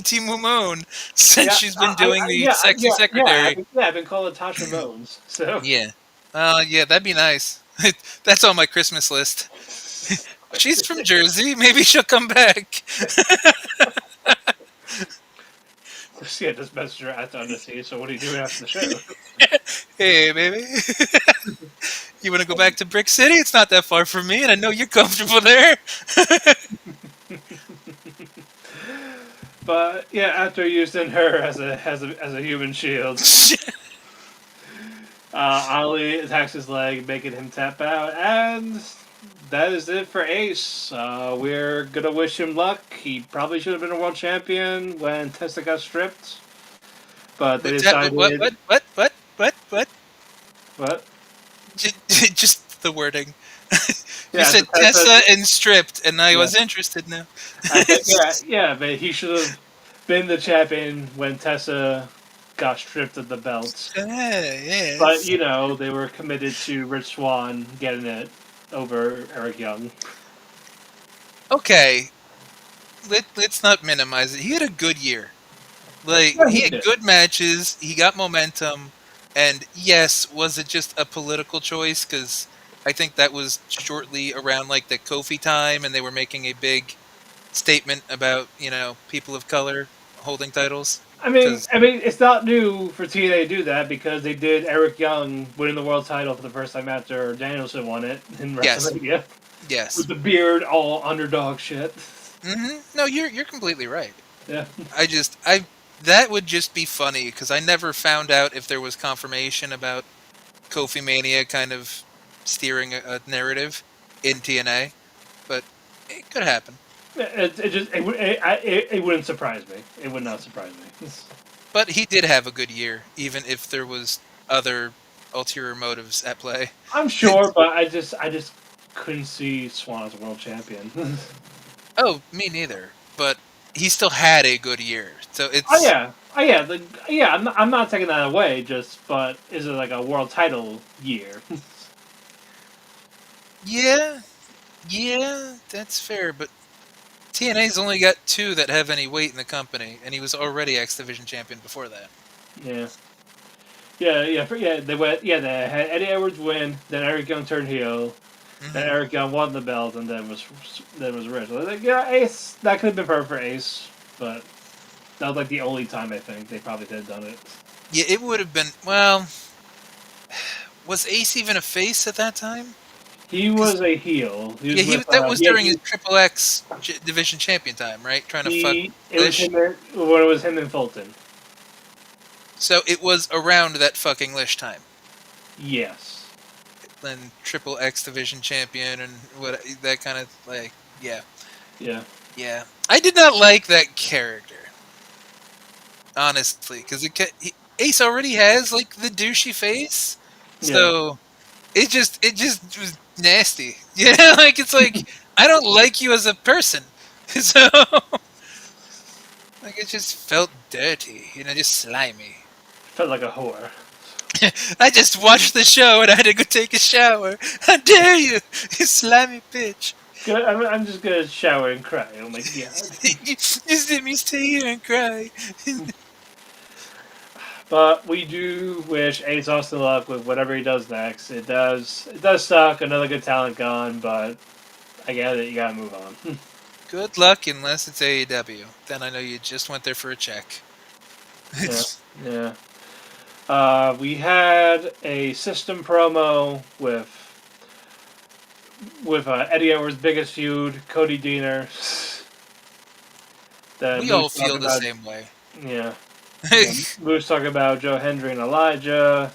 Team Moon since Yeah, she's been doing the sexy secretary. I've been calling Tasha Moans. So Yeah. Yeah, that'd be nice. That's on my Christmas list. She's from Jersey. Maybe she'll come back. yeah, just messaged her at the Undersea. So what are you doing after the show? Hey, baby. You want to go back to Brick City? It's not that far from me, and I know you're comfortable there. But yeah, after using her as a human shield, Ali attacks his leg, making him tap out, and that is it for Ace. We're gonna wish him luck. He probably should have been a world champion when Tessa got stripped, but they decided. What? What? Just the wording. You Yeah, so said Tessa and stripped, and I Yeah, was interested now. I think yeah, but he should have been the champion when Tessa got stripped of the belt. But Yes. they were committed to Rich Swann getting it over Eric Young. Okay, let's not minimize it. He had a good year. Like, Yeah, he he had did. good matches, he got momentum, and yes, was it just a political choice? Because I think that was shortly around like the Kofi time, and they were making a big statement about, people of color holding titles. Because, It's not new for TNA to do that because they did Eric Young winning the world title for the first time after Danielson won it in yes, WrestleMania with yes. the beard, all underdog shit. No, you're completely right. Yeah. I that would just be funny because I never found out if there was confirmation about Kofi Mania kind of steering a narrative in TNA, but it could happen. It wouldn't surprise me. It would not surprise me. But he did have a good year, even if there was other ulterior motives at play. I'm sure, but I just couldn't see Swan as world champion. Oh, me neither. But he still had a good year, so Oh it's yeah, yeah. I'm not taking that away. Just, but is it like a world title year? yeah, yeah, that's fair. But TNA's only got two that have any weight in the company, and he was already X Division champion before that. Yeah, yeah. They went. Yeah, they had Eddie Edwards win. Then Eric Young turned heel. Then Hmm. Eric Young won the belt, and then was Rich. I was like, yeah, Ace. That could have been perfect for Ace, but that was like the only time I think they probably could have done it. Yeah, it would have been. Well, was Ace even a face at that time? He Because was a heel. He yeah, was with. that was He had, during his Triple X Division champion time, right? Trying to fuck he. It was Lish. him. When it was him and Fulton. So it was around that fucking Lish time. Yes. Then Triple X Division champion and what that kind of like. Yeah, Yeah. yeah. I did not like that character, honestly, because Ace already has like the douchey face, Yeah. so it just was nasty. Yeah, like it's like I don't like you as a person, so like it just felt dirty, just slimy. Felt like a whore. I just watched the show and I had to go take a shower. How dare you, you slimy bitch! Good. I'm just gonna shower and cry. Oh my god. You just let me stay here and cry. But we do wish Ace Austin luck with whatever he does next. It does suck. Another good talent gone, but I get it. You gotta move on. Good luck unless it's AEW. Then I know you just went there for a check. Yeah. Yeah. We had a system promo with Eddie Edwards' biggest feud, Cody Deaner. That We all Moose talked feel the about. same way. Yeah. Yeah. Moose talking about Joe Hendry and Elijah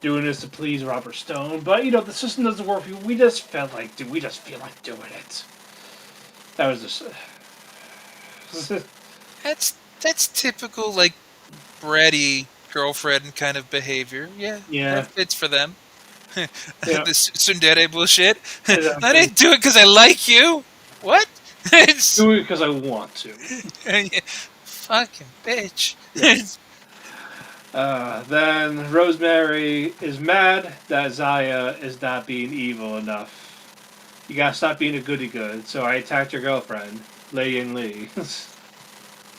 doing this to please Robert Stone, but the system doesn't work. We just felt like, we just feel like doing it. That was just. That's typical like bratty girlfriend kind of behavior. Yeah, Yeah. that fits for them. Yeah. This tsundere bullshit. I Exactly. didn't do it because I like you. What? It's Do it because I want to. fucking bitch. Yeah. Then Rosemary is mad that Zaya is not being evil enough. You gotta stop being a goody good. So I attacked your girlfriend, Lei Ying Lee.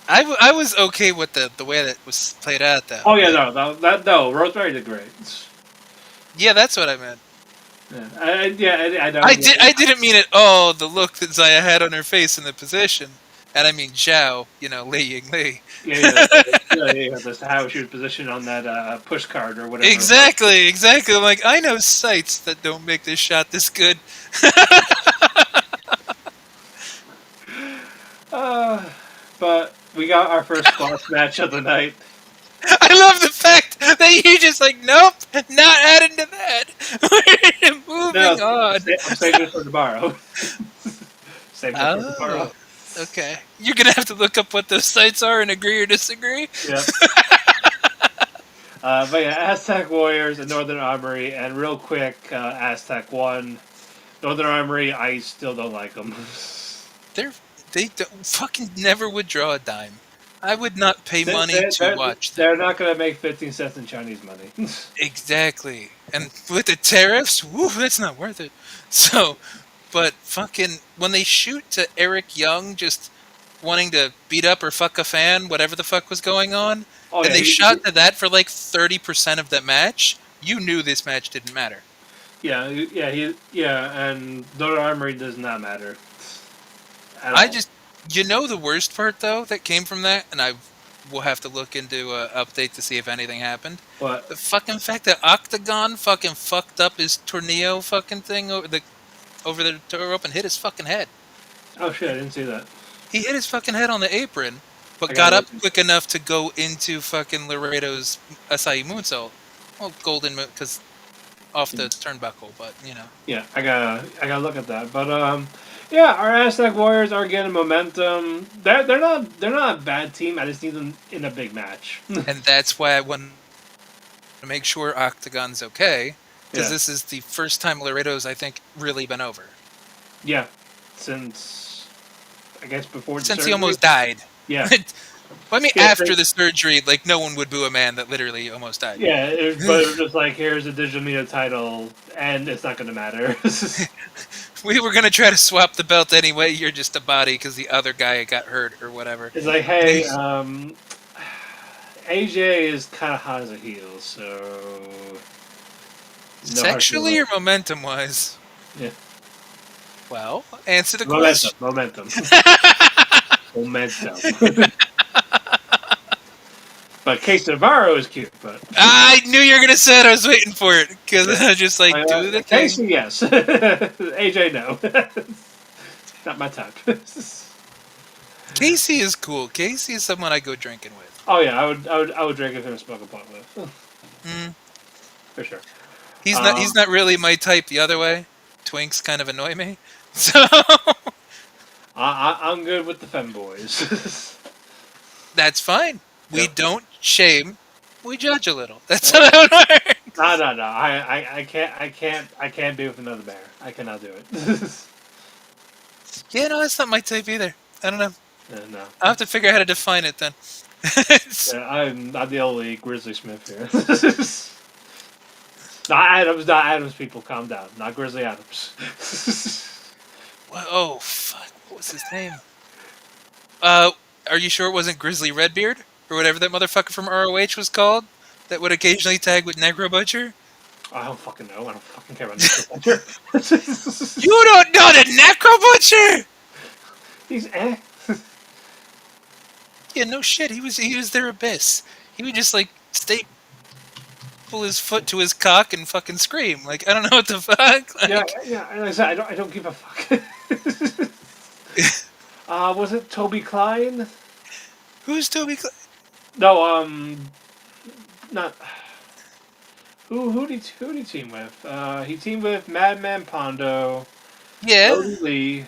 I was okay with the way that was played out though. Oh yeah, Like, no, Rosemary did great. yeah, that's what I meant. Yeah, I don't. I didn't mean it. Oh, the look that Zaya had on her face in the position, and I mean Zhao. Lei Ying Li. Yeah. That's how she was positioned on that push card or whatever. Exactly, exactly. I'm like, I know sites that don't make this shot this good. But we got our first squash match of the night. I love the fact that you just like, nope, not adding to that. We're No, moving on. I'm saving it for tomorrow. Saving it for Oh, tomorrow. okay. You're gonna have to look up what those sites are and agree or disagree. Yeah. But yeah, Aztec Warriors and Northern Armory, and real quick, Aztec won. Northern Armory, I still don't like them. They're they don't, fucking never would draw a dime. I would not pay money to watch them. They're not gonna make 15 cents in Chinese money. Exactly. And with the tariffs, woo, that's not worth it. So, but fucking when they shoot to Eric Young just wanting to beat up or fuck a fan, whatever the fuck was going on, Oh and yeah, they shot to that for like 30% of that match, you knew this match didn't matter. and Northern Armory does not matter at I all. just, the worst part though that came from that, and I will have to look into a update to see if anything happened. But The fucking fact that Octagon fucking fucked up his tornado fucking thing over the door rope and hit his fucking head. oh shit, I didn't see that. He hit his fucking head on the apron, I but got gotta up look. quick enough to go into fucking Laredo's Acai Moonsault. Well, Golden Moon, because off the turnbuckle, but Yeah, I gotta look at that. But Yeah, our Aztec Warriors are getting momentum. They're not a bad team. I just need them in a big match. And that's why I want to make sure Octagon's okay, because Yeah, this is the first time Laredo's, I think, really been over. yeah. Since I guess before the Since he surgery. almost died. Yeah, Well, I mean, yeah, after the surgery, like, no one would boo a man that literally almost died. yeah. But it was just like, here's a Digital Media title, and it's not going to matter. We were going to try to swap the belt anyway. You're just a body because the other guy got hurt or whatever. It's like, hey, AJ is kind of hot as a heel, so no hard Sexually or feelings. momentum-wise? Yeah, Well, answer the momentum, question. momentum, momentum. But Case Navarro is cute, but I knew you were going to say it. I was waiting for it because I was just like, do the thing. Casey, yes. AJ, no. Not my type. Casey is cool. Casey is someone I go drinking with. Oh yeah, I would drink with him and smoke a blunt with, Mm. for sure. He's not. Um, He's not really my type. The other way, twinks kind of annoy me. So I'm good with the femboys. that's fine. We Yep. don't shame. We judge a little. That's how that works. No. I can't be with another bear. I cannot do it. Yeah, no, that's not my type either. I don't know. No. I'll have to figure out how to define it then. It's- Yeah, I'm not the only Grizzly Smith here. Not Adams. People, calm down. Not Grizzly Adams. oh fuck! What was his name? Are you sure it wasn't Grizzly Redbeard or whatever that motherfucker from ROH was called? That would occasionally tag with Negro Butcher. I don't fucking know. I don't fucking care about Necro You don't know the Necro Butcher? He's Yeah, no shit. He was their abyss. He would just like staple his foot to his cock and fucking scream. Like, I don't know what the fuck. Like, Yeah. And like I said, I don't give a fuck. Was it Toby Klein? who's Toby? No, not. Who did he team with? He teamed with Madman Pondo, Yeah, Brody Lee.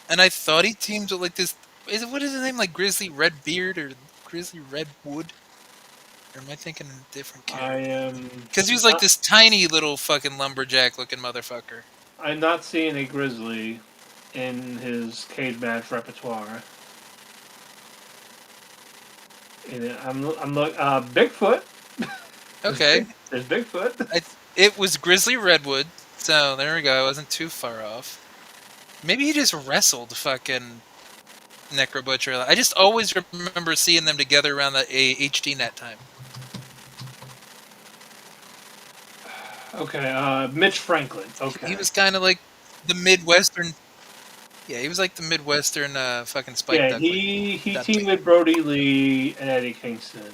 and I thought he teamed with like this. What is his name? Like Grizzly Redbeard or Grizzly Redwood? Or am I thinking a different I character? am. Because he was like this tiny little fucking lumberjack looking motherfucker. I'm not seeing a Grizzly in his cage match repertoire. And I'm look Bigfoot. Okay, There's Bigfoot. it was Grizzly Redwood. So there we go. I wasn't too far off. Maybe he just wrestled fucking Necro Butcher. I just always remember seeing them together around the HD net time. Okay, Mitch Franklin. Okay. He was kind of like the Midwestern. Yeah, he was like the Midwestern fucking Spike Yeah, Dudley. he Dudley. teamed with Brody Lee and Eddie Kingston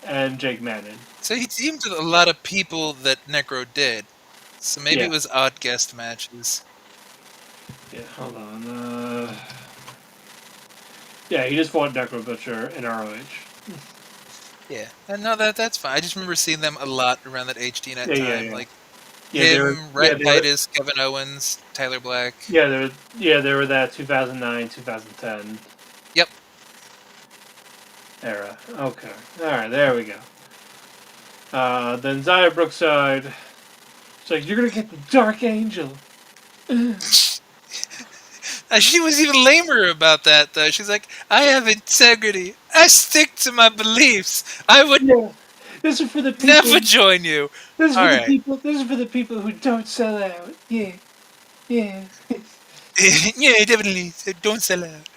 and Jake Madden. So he teamed with a lot of people that Necro did. So maybe Yeah. it was odd guest matches. Yeah, hold on. Yeah, he just fought Necro Butcher in ROH. Yeah, and no, that's fine. I just remember seeing them a lot around that HD net time. Yeah. Like Yeah, they were. him, Red Titus, Kevin Owens, Tyler Black. They were that 2009, 2010 Yep. era. Okay, all right, there we go. Then Zaya Brookside. It's like, you're gonna get the Dark Angel. She was even lamer about that though. She's like, I have integrity. I stick to my beliefs. I would Yeah, this is for the people. never join you. This is for All the right. people. This is for the people who don't sell out. Yeah. Yeah, definitely. So don't sell out.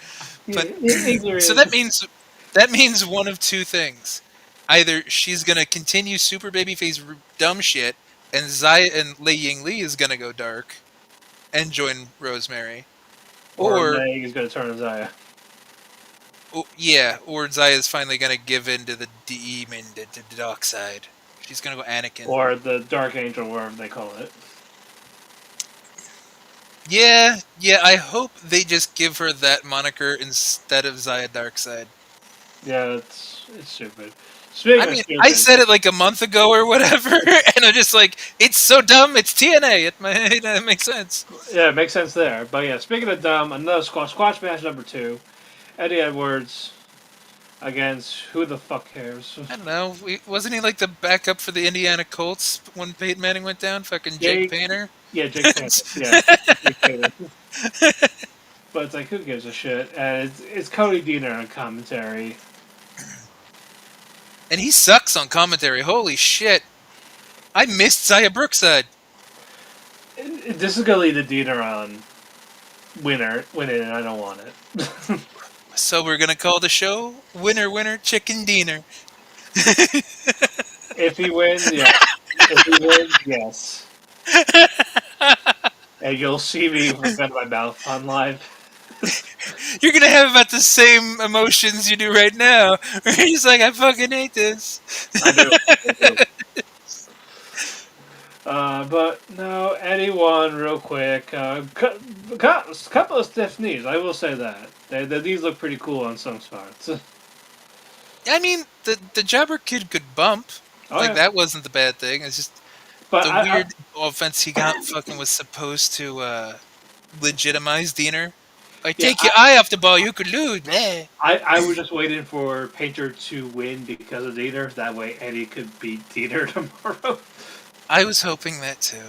But Ignorant. so that means one of two things. Either she's gonna continue super babyface dumb shit, and Zaya and Lei Ying Li is gonna go dark, and join Rosemary, or or Meg is gonna turn on Zaya. or Zaya's finally gonna give in to the demon, the dark side. She's gonna go Anakin. Or the Dark Angel, whatever they call it. Yeah. I hope they just give her that moniker instead of Zaya Darkseid. Yeah, it's stupid. Speaking I of mean, I stupid, said it like a month ago or whatever, and I'm just like, it's so dumb. It's TNA. It makes sense. yeah, it makes sense there. But yeah, speaking of dumb, another squash match number 2. Eddie Edwards against who the fuck cares? I don't know. Wasn't he like the backup for the Indiana Colts when Peyton Manning went down? Fucking Jake Jake, Painter. yeah, Jake Painter, yeah, Jake Painter. But it's like, who gives a shit? And it's Cody Deaner on commentary. And he sucks on commentary. Holy shit. I missed Zaya Brookside. This is gonna lead to Deaner on winning, and I don't want it. So we're gonna call the show Winner Winner Chicken Diener. If he wins, yeah. If he wins, yes. And you'll see me with my mouth on live. You're gonna have about the same emotions you do right now. Where he's like, I fucking hate this. I do. I do. But no, Eddie won real quick. Couple of stiff knees, I will say that. The knees look pretty cool on some spots. I mean, the Jabber kid could bump. Oh, Like yeah. that wasn't the bad thing. It's just But the weird offense he got fucking was supposed to legitimize Diener. I take your eye off the ball, you could lose. Bleh. I was just waiting for Painter to win because of Dieter. That way Eddie could beat Dieter tomorrow. I was hoping that too.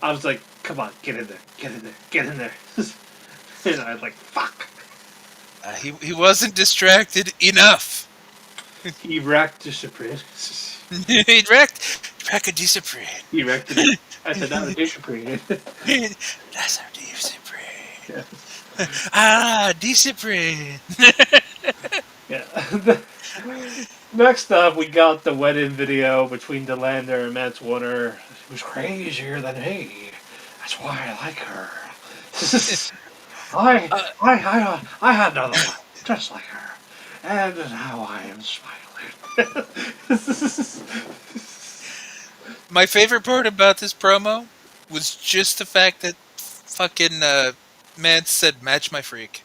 I was like, come on, get in there, get in there, get in there. And I was like, fuck. He wasn't distracted enough. He wrecked Discipline. He wrecked a discipline. He wrecked it. I said, not a Discipline. That's our discipline. Yeah. Ah, discipline. Yeah. Next up, we got the wedding video between Delander and Matt Warner. She was crazier than me. That's why I like her. I had another one just like her, and now I am smiling. My favorite part about this promo was just the fact that fucking Matt said, "Match my freak."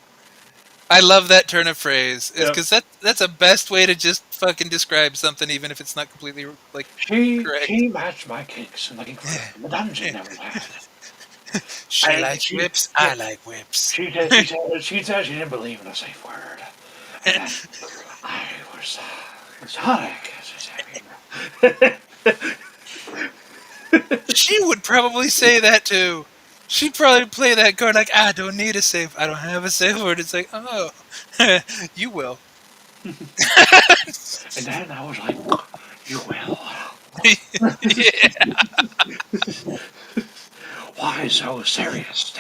I love that turn of phrase because that's a best way to just fucking describe something, even if it's not completely like correct. She matched my kicks in the dungeon never had. She likes whips. I like whips. She said she didn't believe in a safe word. And I was exotic. She would probably say that too. She'd probably play that card like, I don't need a safe. I don't have a safe word. It's like, oh, you will. And then I was like, you will. Yeah. Why so serious?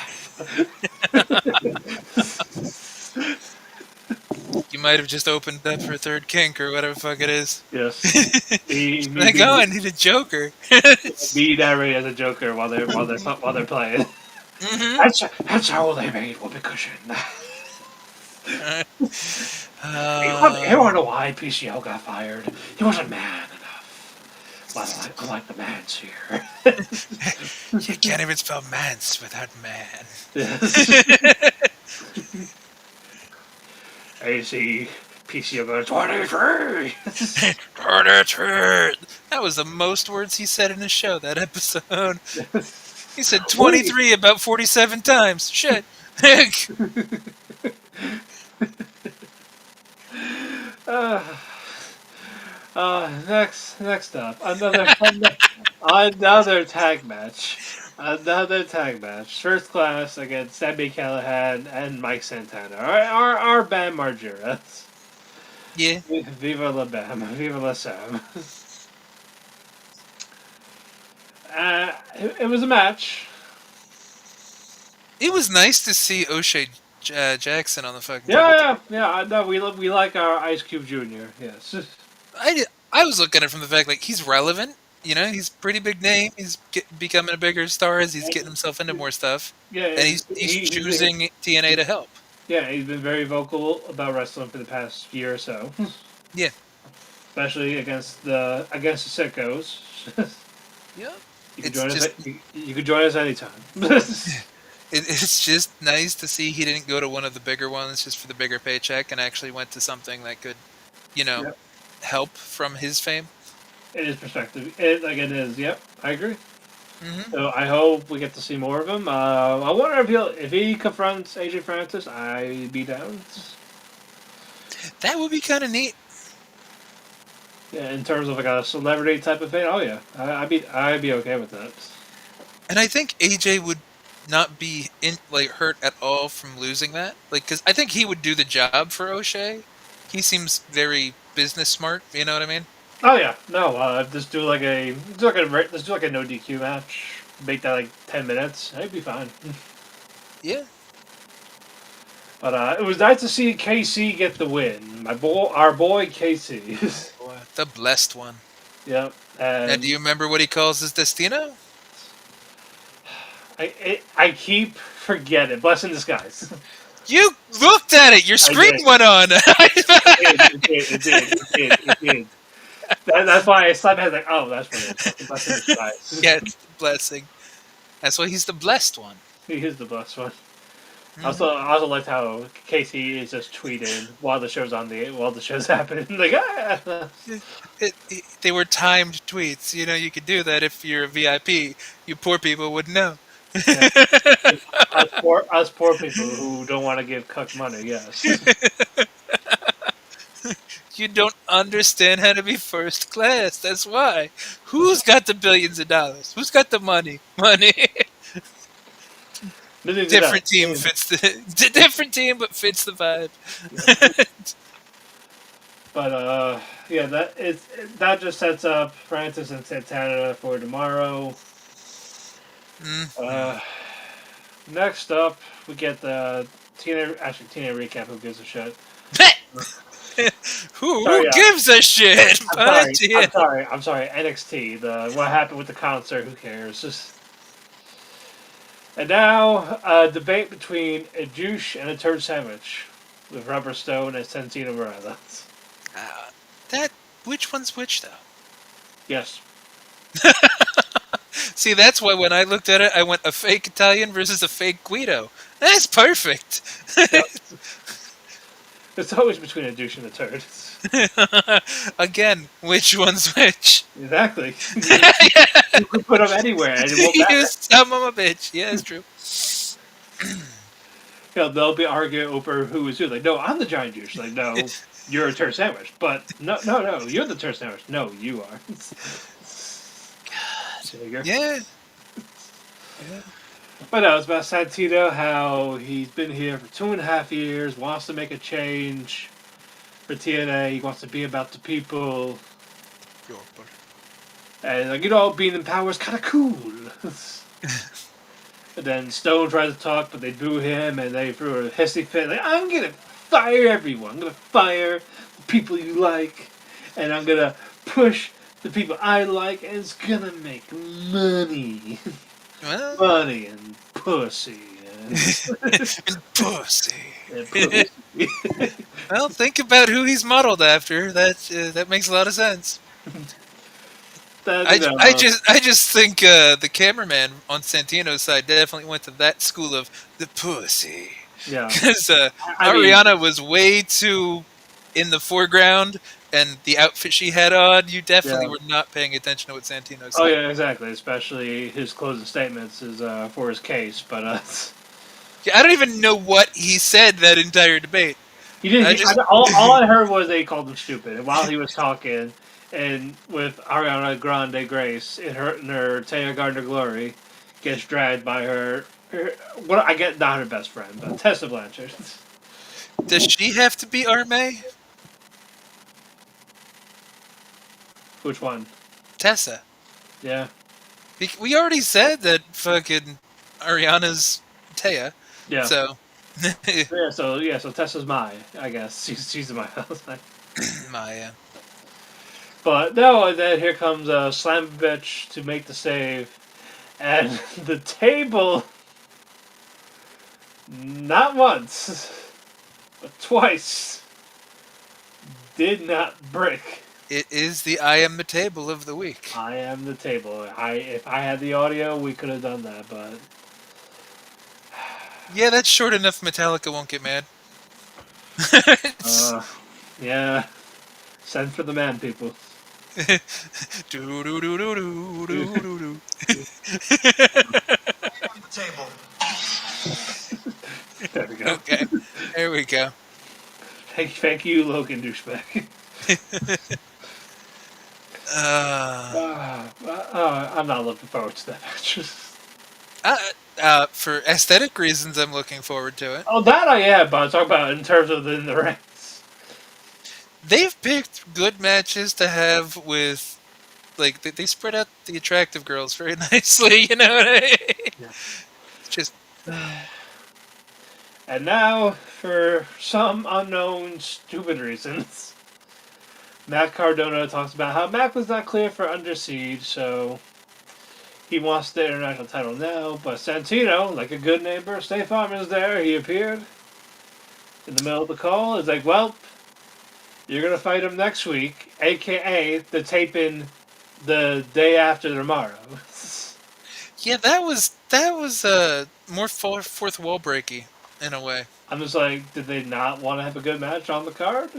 You might have just opened up her third kink or whatever the fuck it is. Yes. Like, oh, I need a joker. Be narrated as a joker while they're playing. Mm-hmm. That's how they made whoopee cushion. You want to know why PCO got fired? He wasn't man enough. But unlike the man's here. You can't even spell mance without man. Yes. AC PCO goes 23. 23. That was the most words he said in a show that episode. He said 23 about 47 times. Shit. Next up, another tag match. Another tag match. First class against Sami Callihan and Mike Santana. Our Bam Margera. Yeah. Viva la Bam. Viva la Sam. It was a match. It was nice to see O'Shea Jackson on the fucking Yeah. No, we like our Ice Cube Jr. Yes. I was looking at it from the fact like he's relevant. You know, he's a pretty big name. He's becoming a bigger star as he's getting himself into more stuff. Yeah, And he's choosing TNA to help. Yeah, he's been very vocal about wrestling for the past year or so. Yeah. Especially against the sickos. Yeah. You can join us anytime. It's just nice to see he didn't go to one of the bigger ones just for the bigger paycheck and actually went to something that could, help from his fame. in his perspective. It is. Yep, I agree. Hmm. So I hope we get to see more of him. I wonder if he confronts AJ Francis, I'd be down. That would be kind of neat. Yeah, in terms of like a celebrity type of thing. Oh yeah, I'd be okay with that. And I think AJ would not be like hurt at all from losing that. Like, because I think he would do the job for O'Shea. He seems very business smart. You know what I mean? Oh yeah, no. Just do like a no DQ match. Make that like 10 minutes. I'd be fine. Yeah. But it was nice to see KC get the win. Our boy KC. Boy, the blessed one. Yep. Now, do And you remember what he calls his destino? I keep forgetting. Bless in disguise. You looked at it. Your I screen did. went on. It did. That's why I slapped my head like, oh, that's what it is. Bless in disguise. Yeah, it's the blessing. That's why he's the blessed one. He is the blessed one. Mhm. I also liked how Casey is just tweeting while the show's happening. Like, ah. They were timed tweets. You know, you could do that if you're a VIP. You poor people would know. Yeah. Us poor people who don't want to give Cuck money. Yes. You don't understand how to be first class. That's why. Who's got the billions of dollars? Who's got the money? Money. Different team fits the different team, but fits the vibe. Yeah. But yeah, that just sets up Francis and Santana for tomorrow. Mm. Next up, we get the TNA recap. Who gives a shit? Who gives a shit? I'm sorry. NXT. What happened with the concert? Who cares? And now, a debate between a douche and a turd sandwich with Rubber Stone and Santino Marella. That which one's which though? Yes. See, that's why when I looked at it, I went a fake Italian versus a fake Guido. That's perfect. Yep. It's always between a douche and a turd. Again, which one's which? Exactly. You could put them anywhere and it won't You matter. son of a bitch. Yeah, it's true. They'll be arguing over who is who. Like, no, I'm the giant douche. Like, no, you're a turd sandwich. But no, you're the turd sandwich. No, you are. God. Yeah. But no, it's about Santino, how he's been here for 2.5 years, wants to make a change for TNA, he wants to be about the people, and like, being in power is kind of cool. And then Stone tries to talk, but they boo him, and they threw a hissy fit, like, I'm gonna fire everyone, I'm gonna fire the people you like, and I'm gonna push the people I like, and it's gonna make money. Well, Money and pussy. and pussy. And pussy. Well, think about who he's modeled after. That makes a lot of sense. I just think the cameraman on Santino's side definitely went to that school of the pussy. Yeah. Because I mean, Ariana was way too in the foreground, and the outfit she had on, you definitely were not paying attention to what Santino said. oh yeah, exactly. Especially his closing statements is for his case, but Yeah, I don't even know what he said that entire debate. he didn't. All I heard was they called him stupid, and while he was talking, and with Ariana Grande Grace in her Taya Gardner Glory, gets dragged by her what I get not her best friend, but Tessa Blanchard. Does she have to be Arme? Which one? Tessa. Yeah. We already said that fucking Ariana's Taya. Yeah. So. So Tessa's Maya, I guess. She's in my house. Maya. But no, and then here comes Slam Bitch to make the save. And the table, not once, but twice, did not break. It is the I am the table of the week. I am the table. If I had the audio, we could have done that, but Yeah, that's short enough. Metallica won't get mad. yeah. Send for the man, people. Do do do do do do do do. On the table. There we go. Okay, there we go. Thank you, Logan douchebag. Uh, I'm not looking forward to that match. uh, for aesthetic reasons, I'm looking forward to it. Oh, that I am, but I'm talking about in terms of in the ranks. They've picked good matches to have with, like, they spread out the attractive girls very nicely. You know what I mean? Yeah. It's just And now, for some unknown, stupid reasons, Matt Cardona talks about how Mac was not clear for Under Siege, so he wants the international title now. But Santino, like a good neighbor, State Farm is there. He appeared in the middle of the call. It's like, well, you're gonna fight him next week, aka the taping the day after tomorrow. yeah. That was more fourth wall breaky in a way. I'm just like, did they not want to have a good match on the card?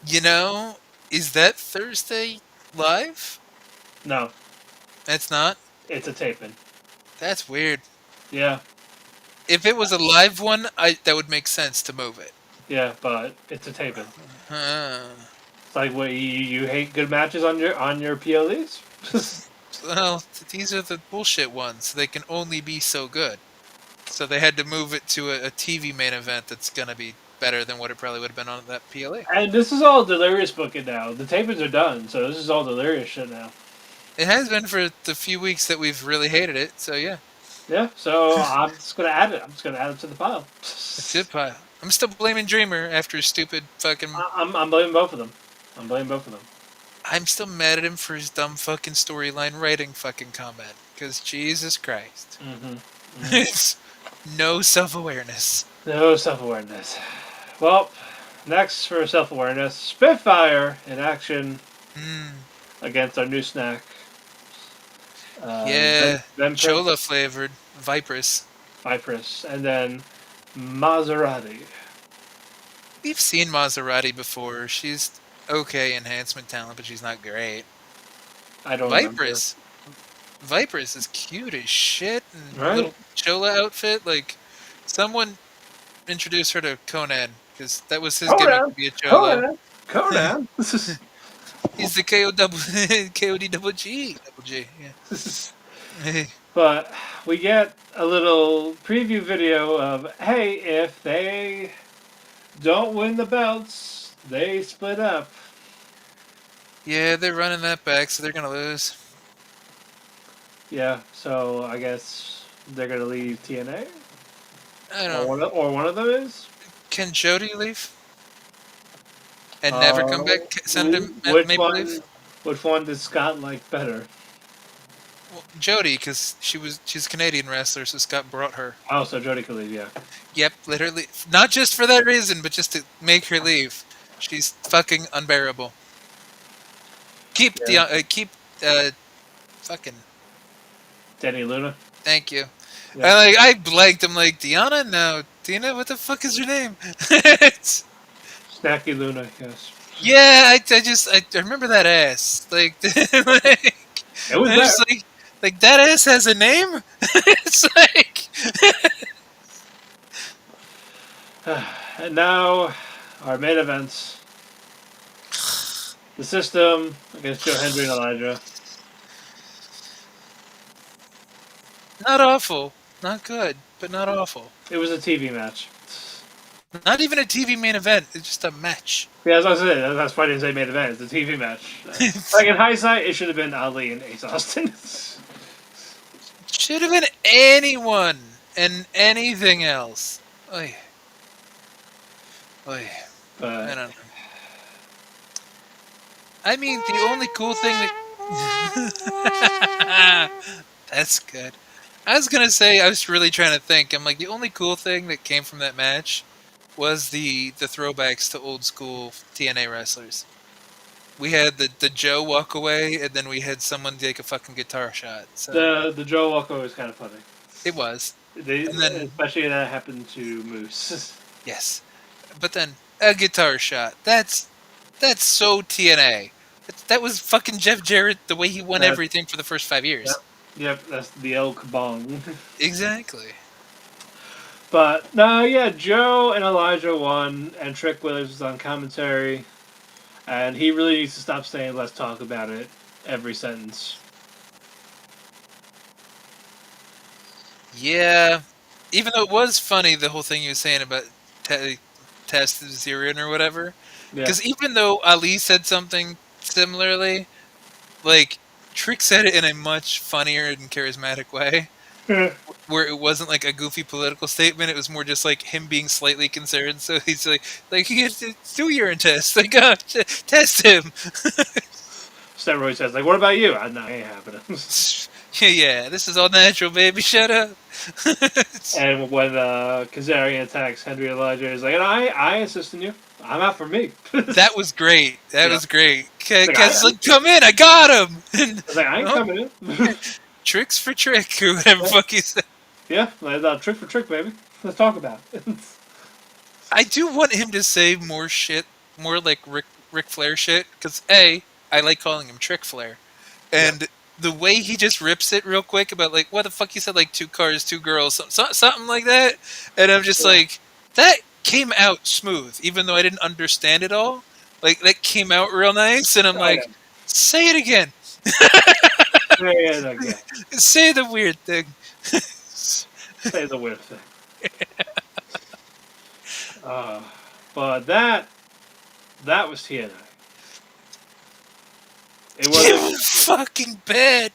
You know, is that Thursday live? No, That's not. it's a taping. That's weird. Yeah, If it was a live one, that would make sense to move it. yeah, but it's a taping. Uh, It's like, what, you hate good matches on your PLEs? well, these are the bullshit ones. They can only be so good. So they had to move it to a TV main event that's gonna be better than what it probably would have been on that PLA. And this is all delirious booking now. The tapings are done, so this is all delirious shit now. It has been for the few weeks that we've really hated it. So yeah, Yeah, so I'm just gonna add it. I'm just gonna add it to the pile. it's good pile. I'm still blaming Dreamer after his stupid fucking. I'm blaming both of them. I'm blaming both of them. I'm still mad at him for his dumb fucking storyline writing fucking comment. Because Jesus Christ. Mm-hmm. It's no self awareness. No self-awareness. Well, next for self-awareness, Spitfire in action Mm, against our new snack. yeah. Then Chola flavored. Vipress. Vipress, and then Maserati. We've seen Maserati before. She's okay enhancement talent, but she's not great. I don't remember. Vipress. Vipress is cute as shit. And Right? little Chola outfit. Like, someone introduce her to Conan. Because that was his gimmick to be a Chola. Conan. He's the KO double KOD double G. Double G, yeah. But we get a little preview video of, hey, if they don't win the belts, they split up. Yeah, they're running that back, so they're gonna lose. Yeah, so I guess they're gonna leave TNA, I or don't know. one of them is. Can Jody leave? And never come back? Send him Which Maple one? Leaf? Which one does Scott like better? Well, Jody, because she's a Canadian wrestler, so Scott brought her. Oh, so Jody could leave. Yeah. Yep, literally. Not just for that reason, but just to make her leave. She's fucking unbearable. Keep Yeah. fucking. Danny Luna. Thank you. Yeah. I blanked. I'm like, Deanna? No. Dina, what the fuck is your name? It's- Snacky Luna. Yes. yeah, I remember that ass. Like, like It was I was there. like, that ass has a name? It's like. And now, our main events. The System against Joe Hendry and Elijah. Not awful. Not good, but not awful. It was a TV match. Not even a TV main event. It's just a match. Yeah, as I said, that's why I didn't say main event. It's a TV match. Like, in hindsight, it should have been Ali and Ace Austin. Should have been anyone and anything else. Oy. Oy. I But don't know. I mean, the only cool thing that. That's good. I was gonna say, I was really trying to think. I'm like, the only cool thing that came from that match was the throwbacks to old school TNA wrestlers. We had the Joe walk away, and then we had someone take a fucking guitar shot. So the Joe Walker was kind of funny. it was. They, And then- especially that happened to Moose. Yes. But then a guitar shot. That's so TNA. That was fucking Jeff Jarrett the way he won That, everything for the first 5 years. yep, that's the El Kabong. Exactly. But no, yeah, Joe and Elijah won, and Trick Williams was on commentary, and he really needs to stop saying "let's talk about it" every sentence. Yeah. Even though it was funny, the whole thing you were saying about test Zerian or whatever. Yeah, Because even though Ali said something similarly, like Trick said it in a much funnier and charismatic way, where it wasn't like a goofy political statement. It was more just like him being slightly concerned. So he's like you get to do urine test. Like, test him. Steroid says like, "What about you?" I know, ain't happening. Yeah, this is all natural, baby. Shut up. And when Kazarian attacks Hendry Elijah, he's like, "I insist on you. I'm out for me." That was great. That Yeah. was great. Like, Cause like, come in, I got him. And, I was like, "I ain't oh, coming in." tricks for trick, or whatever Yeah. fuck he said. Yeah, like, trick for trick, baby. Let's talk about it. I do want him to say more shit, more like Ric Flair shit. Cause I like calling him Trick Flair, Yep. and the way he just rips it real quick about like what the fuck he said, like 2 cars, 2 girls, something like that, and I'm just Yeah. like, that came out smooth, even though I didn't understand it all. Like that came out real nice, and I'm Oh yeah. like, say it again, Yeah, again. say the weird thing. Say the weird thing. Uh, but that was TNA. It It was. was fucking bad.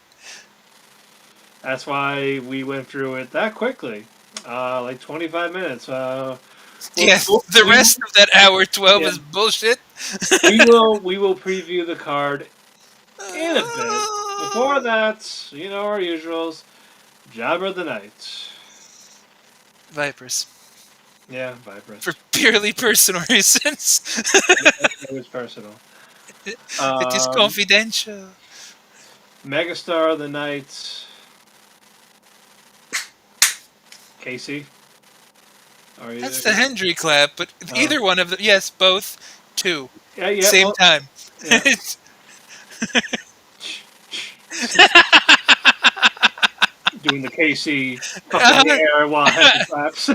That's why we went through it that quickly. Like 25 minutes. Yes, We'll, the we, rest of that hour 12 yeah, is bullshit. we will preview the card in a bit. Before that, you know our usuals. Jobber of the night. Vipers. Yeah, Vibrant. For purely personal reasons. It was personal. It is Um, confidential. Megastar of the night. Casey. Are you? That's the Hendry clap, but Oh. either one of them, yes, both, two, Yeah, yeah. same Well, time. yeah. Doing the KC up in the air while Hendry claps.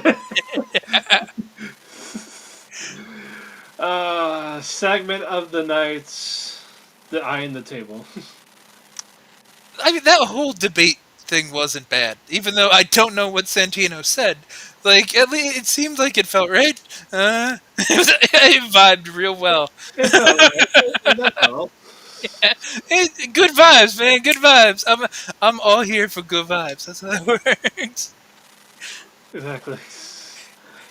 Segment of the night. The eye in the table. I mean, that whole debate thing wasn't bad, even though I don't know what Santino said. Like, at least it seemed like it felt right. It vibed real well. It felt right. That's all. Good vibes, man. Good vibes. I'm all here for good vibes. That's how it works. Exactly.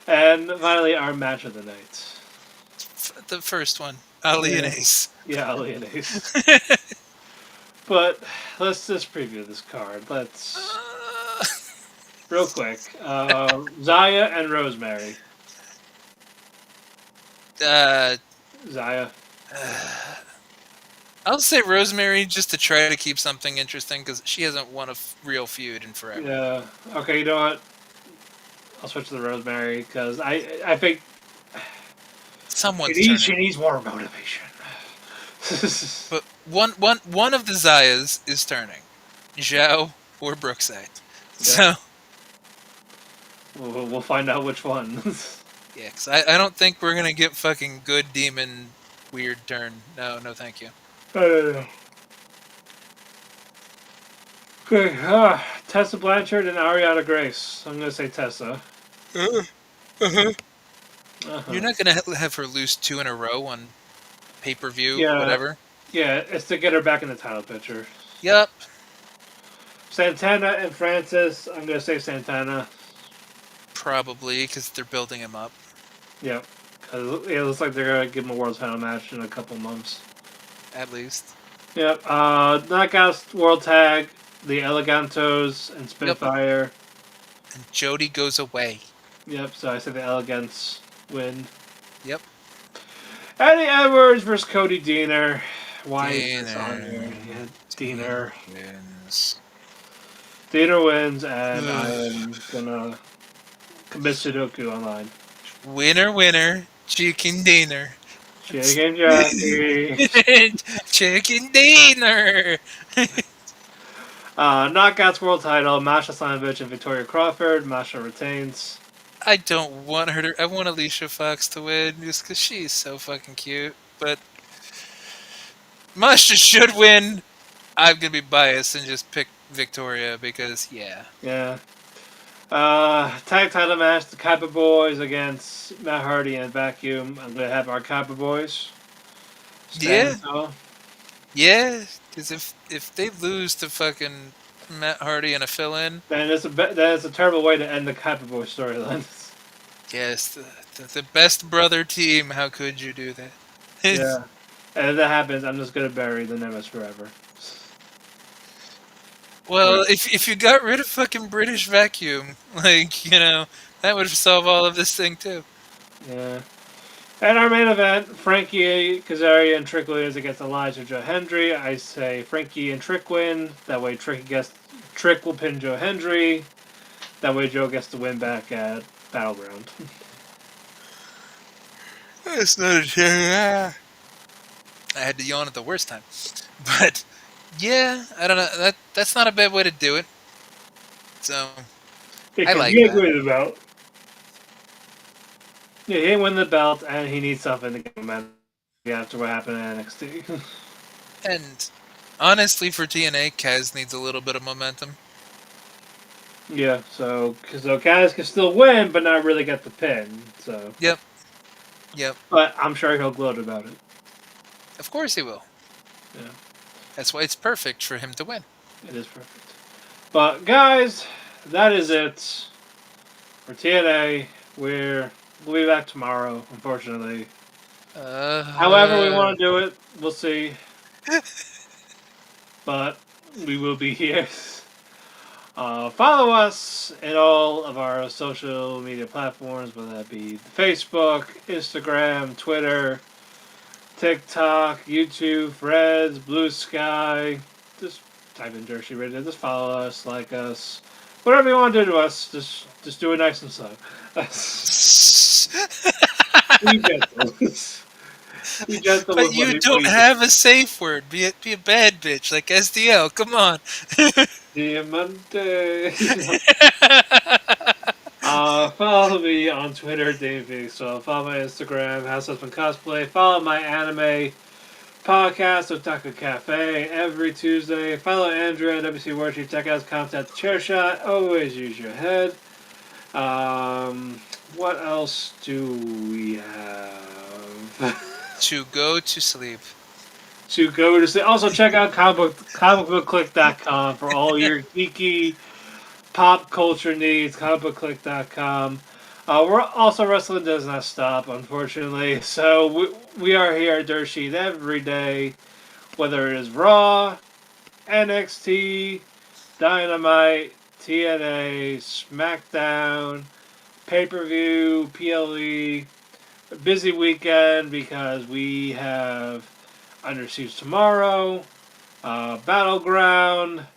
And finally, our match of the night. The first one, Ali and Yeah. Ace. Yeah, Ali and Ace. But let's just preview this card. Let's real quick. Zaya and Rosemary. uh, Zaya. I'll say Rosemary just to try to keep something interesting because she hasn't won a real feud in forever. Yeah. Okay. You know what? I'll switch to the Rosemary because I think Someone's she turning. needs more motivation. But one of the Zayas is turning. Zhao or Brookside. So, we'll find out which one. yeah, because I don't think we're going to get fucking good demon weird turn. No, thank you. Okay, Tessa Blanchard and Ariana Grace. I'm gonna say Tessa. Uh-huh. You're not going to have her lose 2 in a row on pay-per-view, Yeah, whatever. yeah. It's to get her back in the title picture. Yep. Santana and Francis. I'm gonna say Santana. Probably, because they're building him up. Yep. Cause it looks like they're gonna give him a world title match in a couple months. At least. Yep. Knockouts World Tag. The Elegantos and Spitfire. And Jody goes away. Yep. So I say the Elegance win. Yep. Eddie Edwards versus Cody Deaner. Why is this Diener. on here? Yeah, Deaner. Wins. Deaner wins, and I am gonna commit Sudoku online. Winner, winner, Chicken dinner. Chicken jockey. Chicken dinner. Knockouts world title, Masha Slamovich and Victoria Crawford. Masha retains. I don't want her to. I want Alicia Fox to win just because she's so fucking cute. But Masha should win. I'm gonna be biased and just pick Victoria because yeah. Yeah. Tag title match, the Kappa Boys against Matt Hardy and Vacuum. I'm going to have our Kappa Boys Yeah, stand tall. yeah. Because if they lose to fucking Matt Hardy and a fill-in, And that is a terrible way to end the Kappa Boys storyline. yes, the best brother team. How could you do that? Yeah. And if that happens, I'm just going to bury the Nemesis forever. Well, if you got rid of fucking British Vacuum, like that would solve all of this thing too. Yeah. And our main event, Frankie Kazarian and Trick Williams against Elijah Joe Hendry. I say Frankie and Trick win. That way Trick will pin Joe Hendry. That way Joe gets the win back at Battleground. That's not a shame. I had to yawn at the worst time, but yeah, I don't know. That's not a bad way to do it. So I like he ain't that. win the belt. Yeah, he ain't win the belt, and he needs something to get momentum after what happened at NXT. And honestly, for TNA, Kaz needs a little bit of momentum. Yeah, so Kaz can still win, but not really get the pin. So Yep, yep. but I'm sure he'll gloat about it. Of course he will. Yeah, That's why it's perfect for him to win. it is perfect. But guys, that is it for TNA. We'll be back tomorrow, unfortunately. However we want to do it, we'll see. But we will be here. Follow us in all of our social media platforms, whether that be Facebook, Instagram, Twitter, TikTok, YouTube, Threads, Blue Sky. Just type in Dershi Radio. Just follow us, like us. Whatever you want to do to us, just do it nice and slow. Be gentle. Be gentle But with what you people don't have a safe word. Be a bad bitch like SDL. Come on. Diamante. Follow me on Twitter, Davey. So follow my Instagram, House Husband Cosplay. Follow my anime podcast, Otaku Cafe, every Tuesday. Follow Andrew at WC Worksheet. Check out his content, The Chair Shot. Always use your head. What else do we have? To go to sleep. To go to see. Also, check out comicbookclick.com for all your geeky pop culture needs. Comicbookclick.com. We're also wrestling does not stop, unfortunately. So we are here at Dirt Sheet every day, whether it is Raw, NXT, Dynamite, TNA, SmackDown, pay-per-view, PLE. A busy weekend because we have Under Siege tomorrow, Battleground,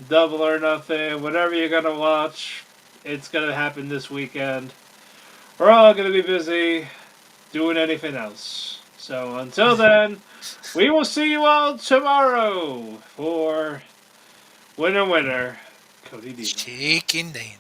Double or Nothing, whatever you're going to watch, it's going to happen this weekend. We're all going to be busy doing anything else. So until then, we will see you all tomorrow for Winner Winner, Cody D. Chicken dinner.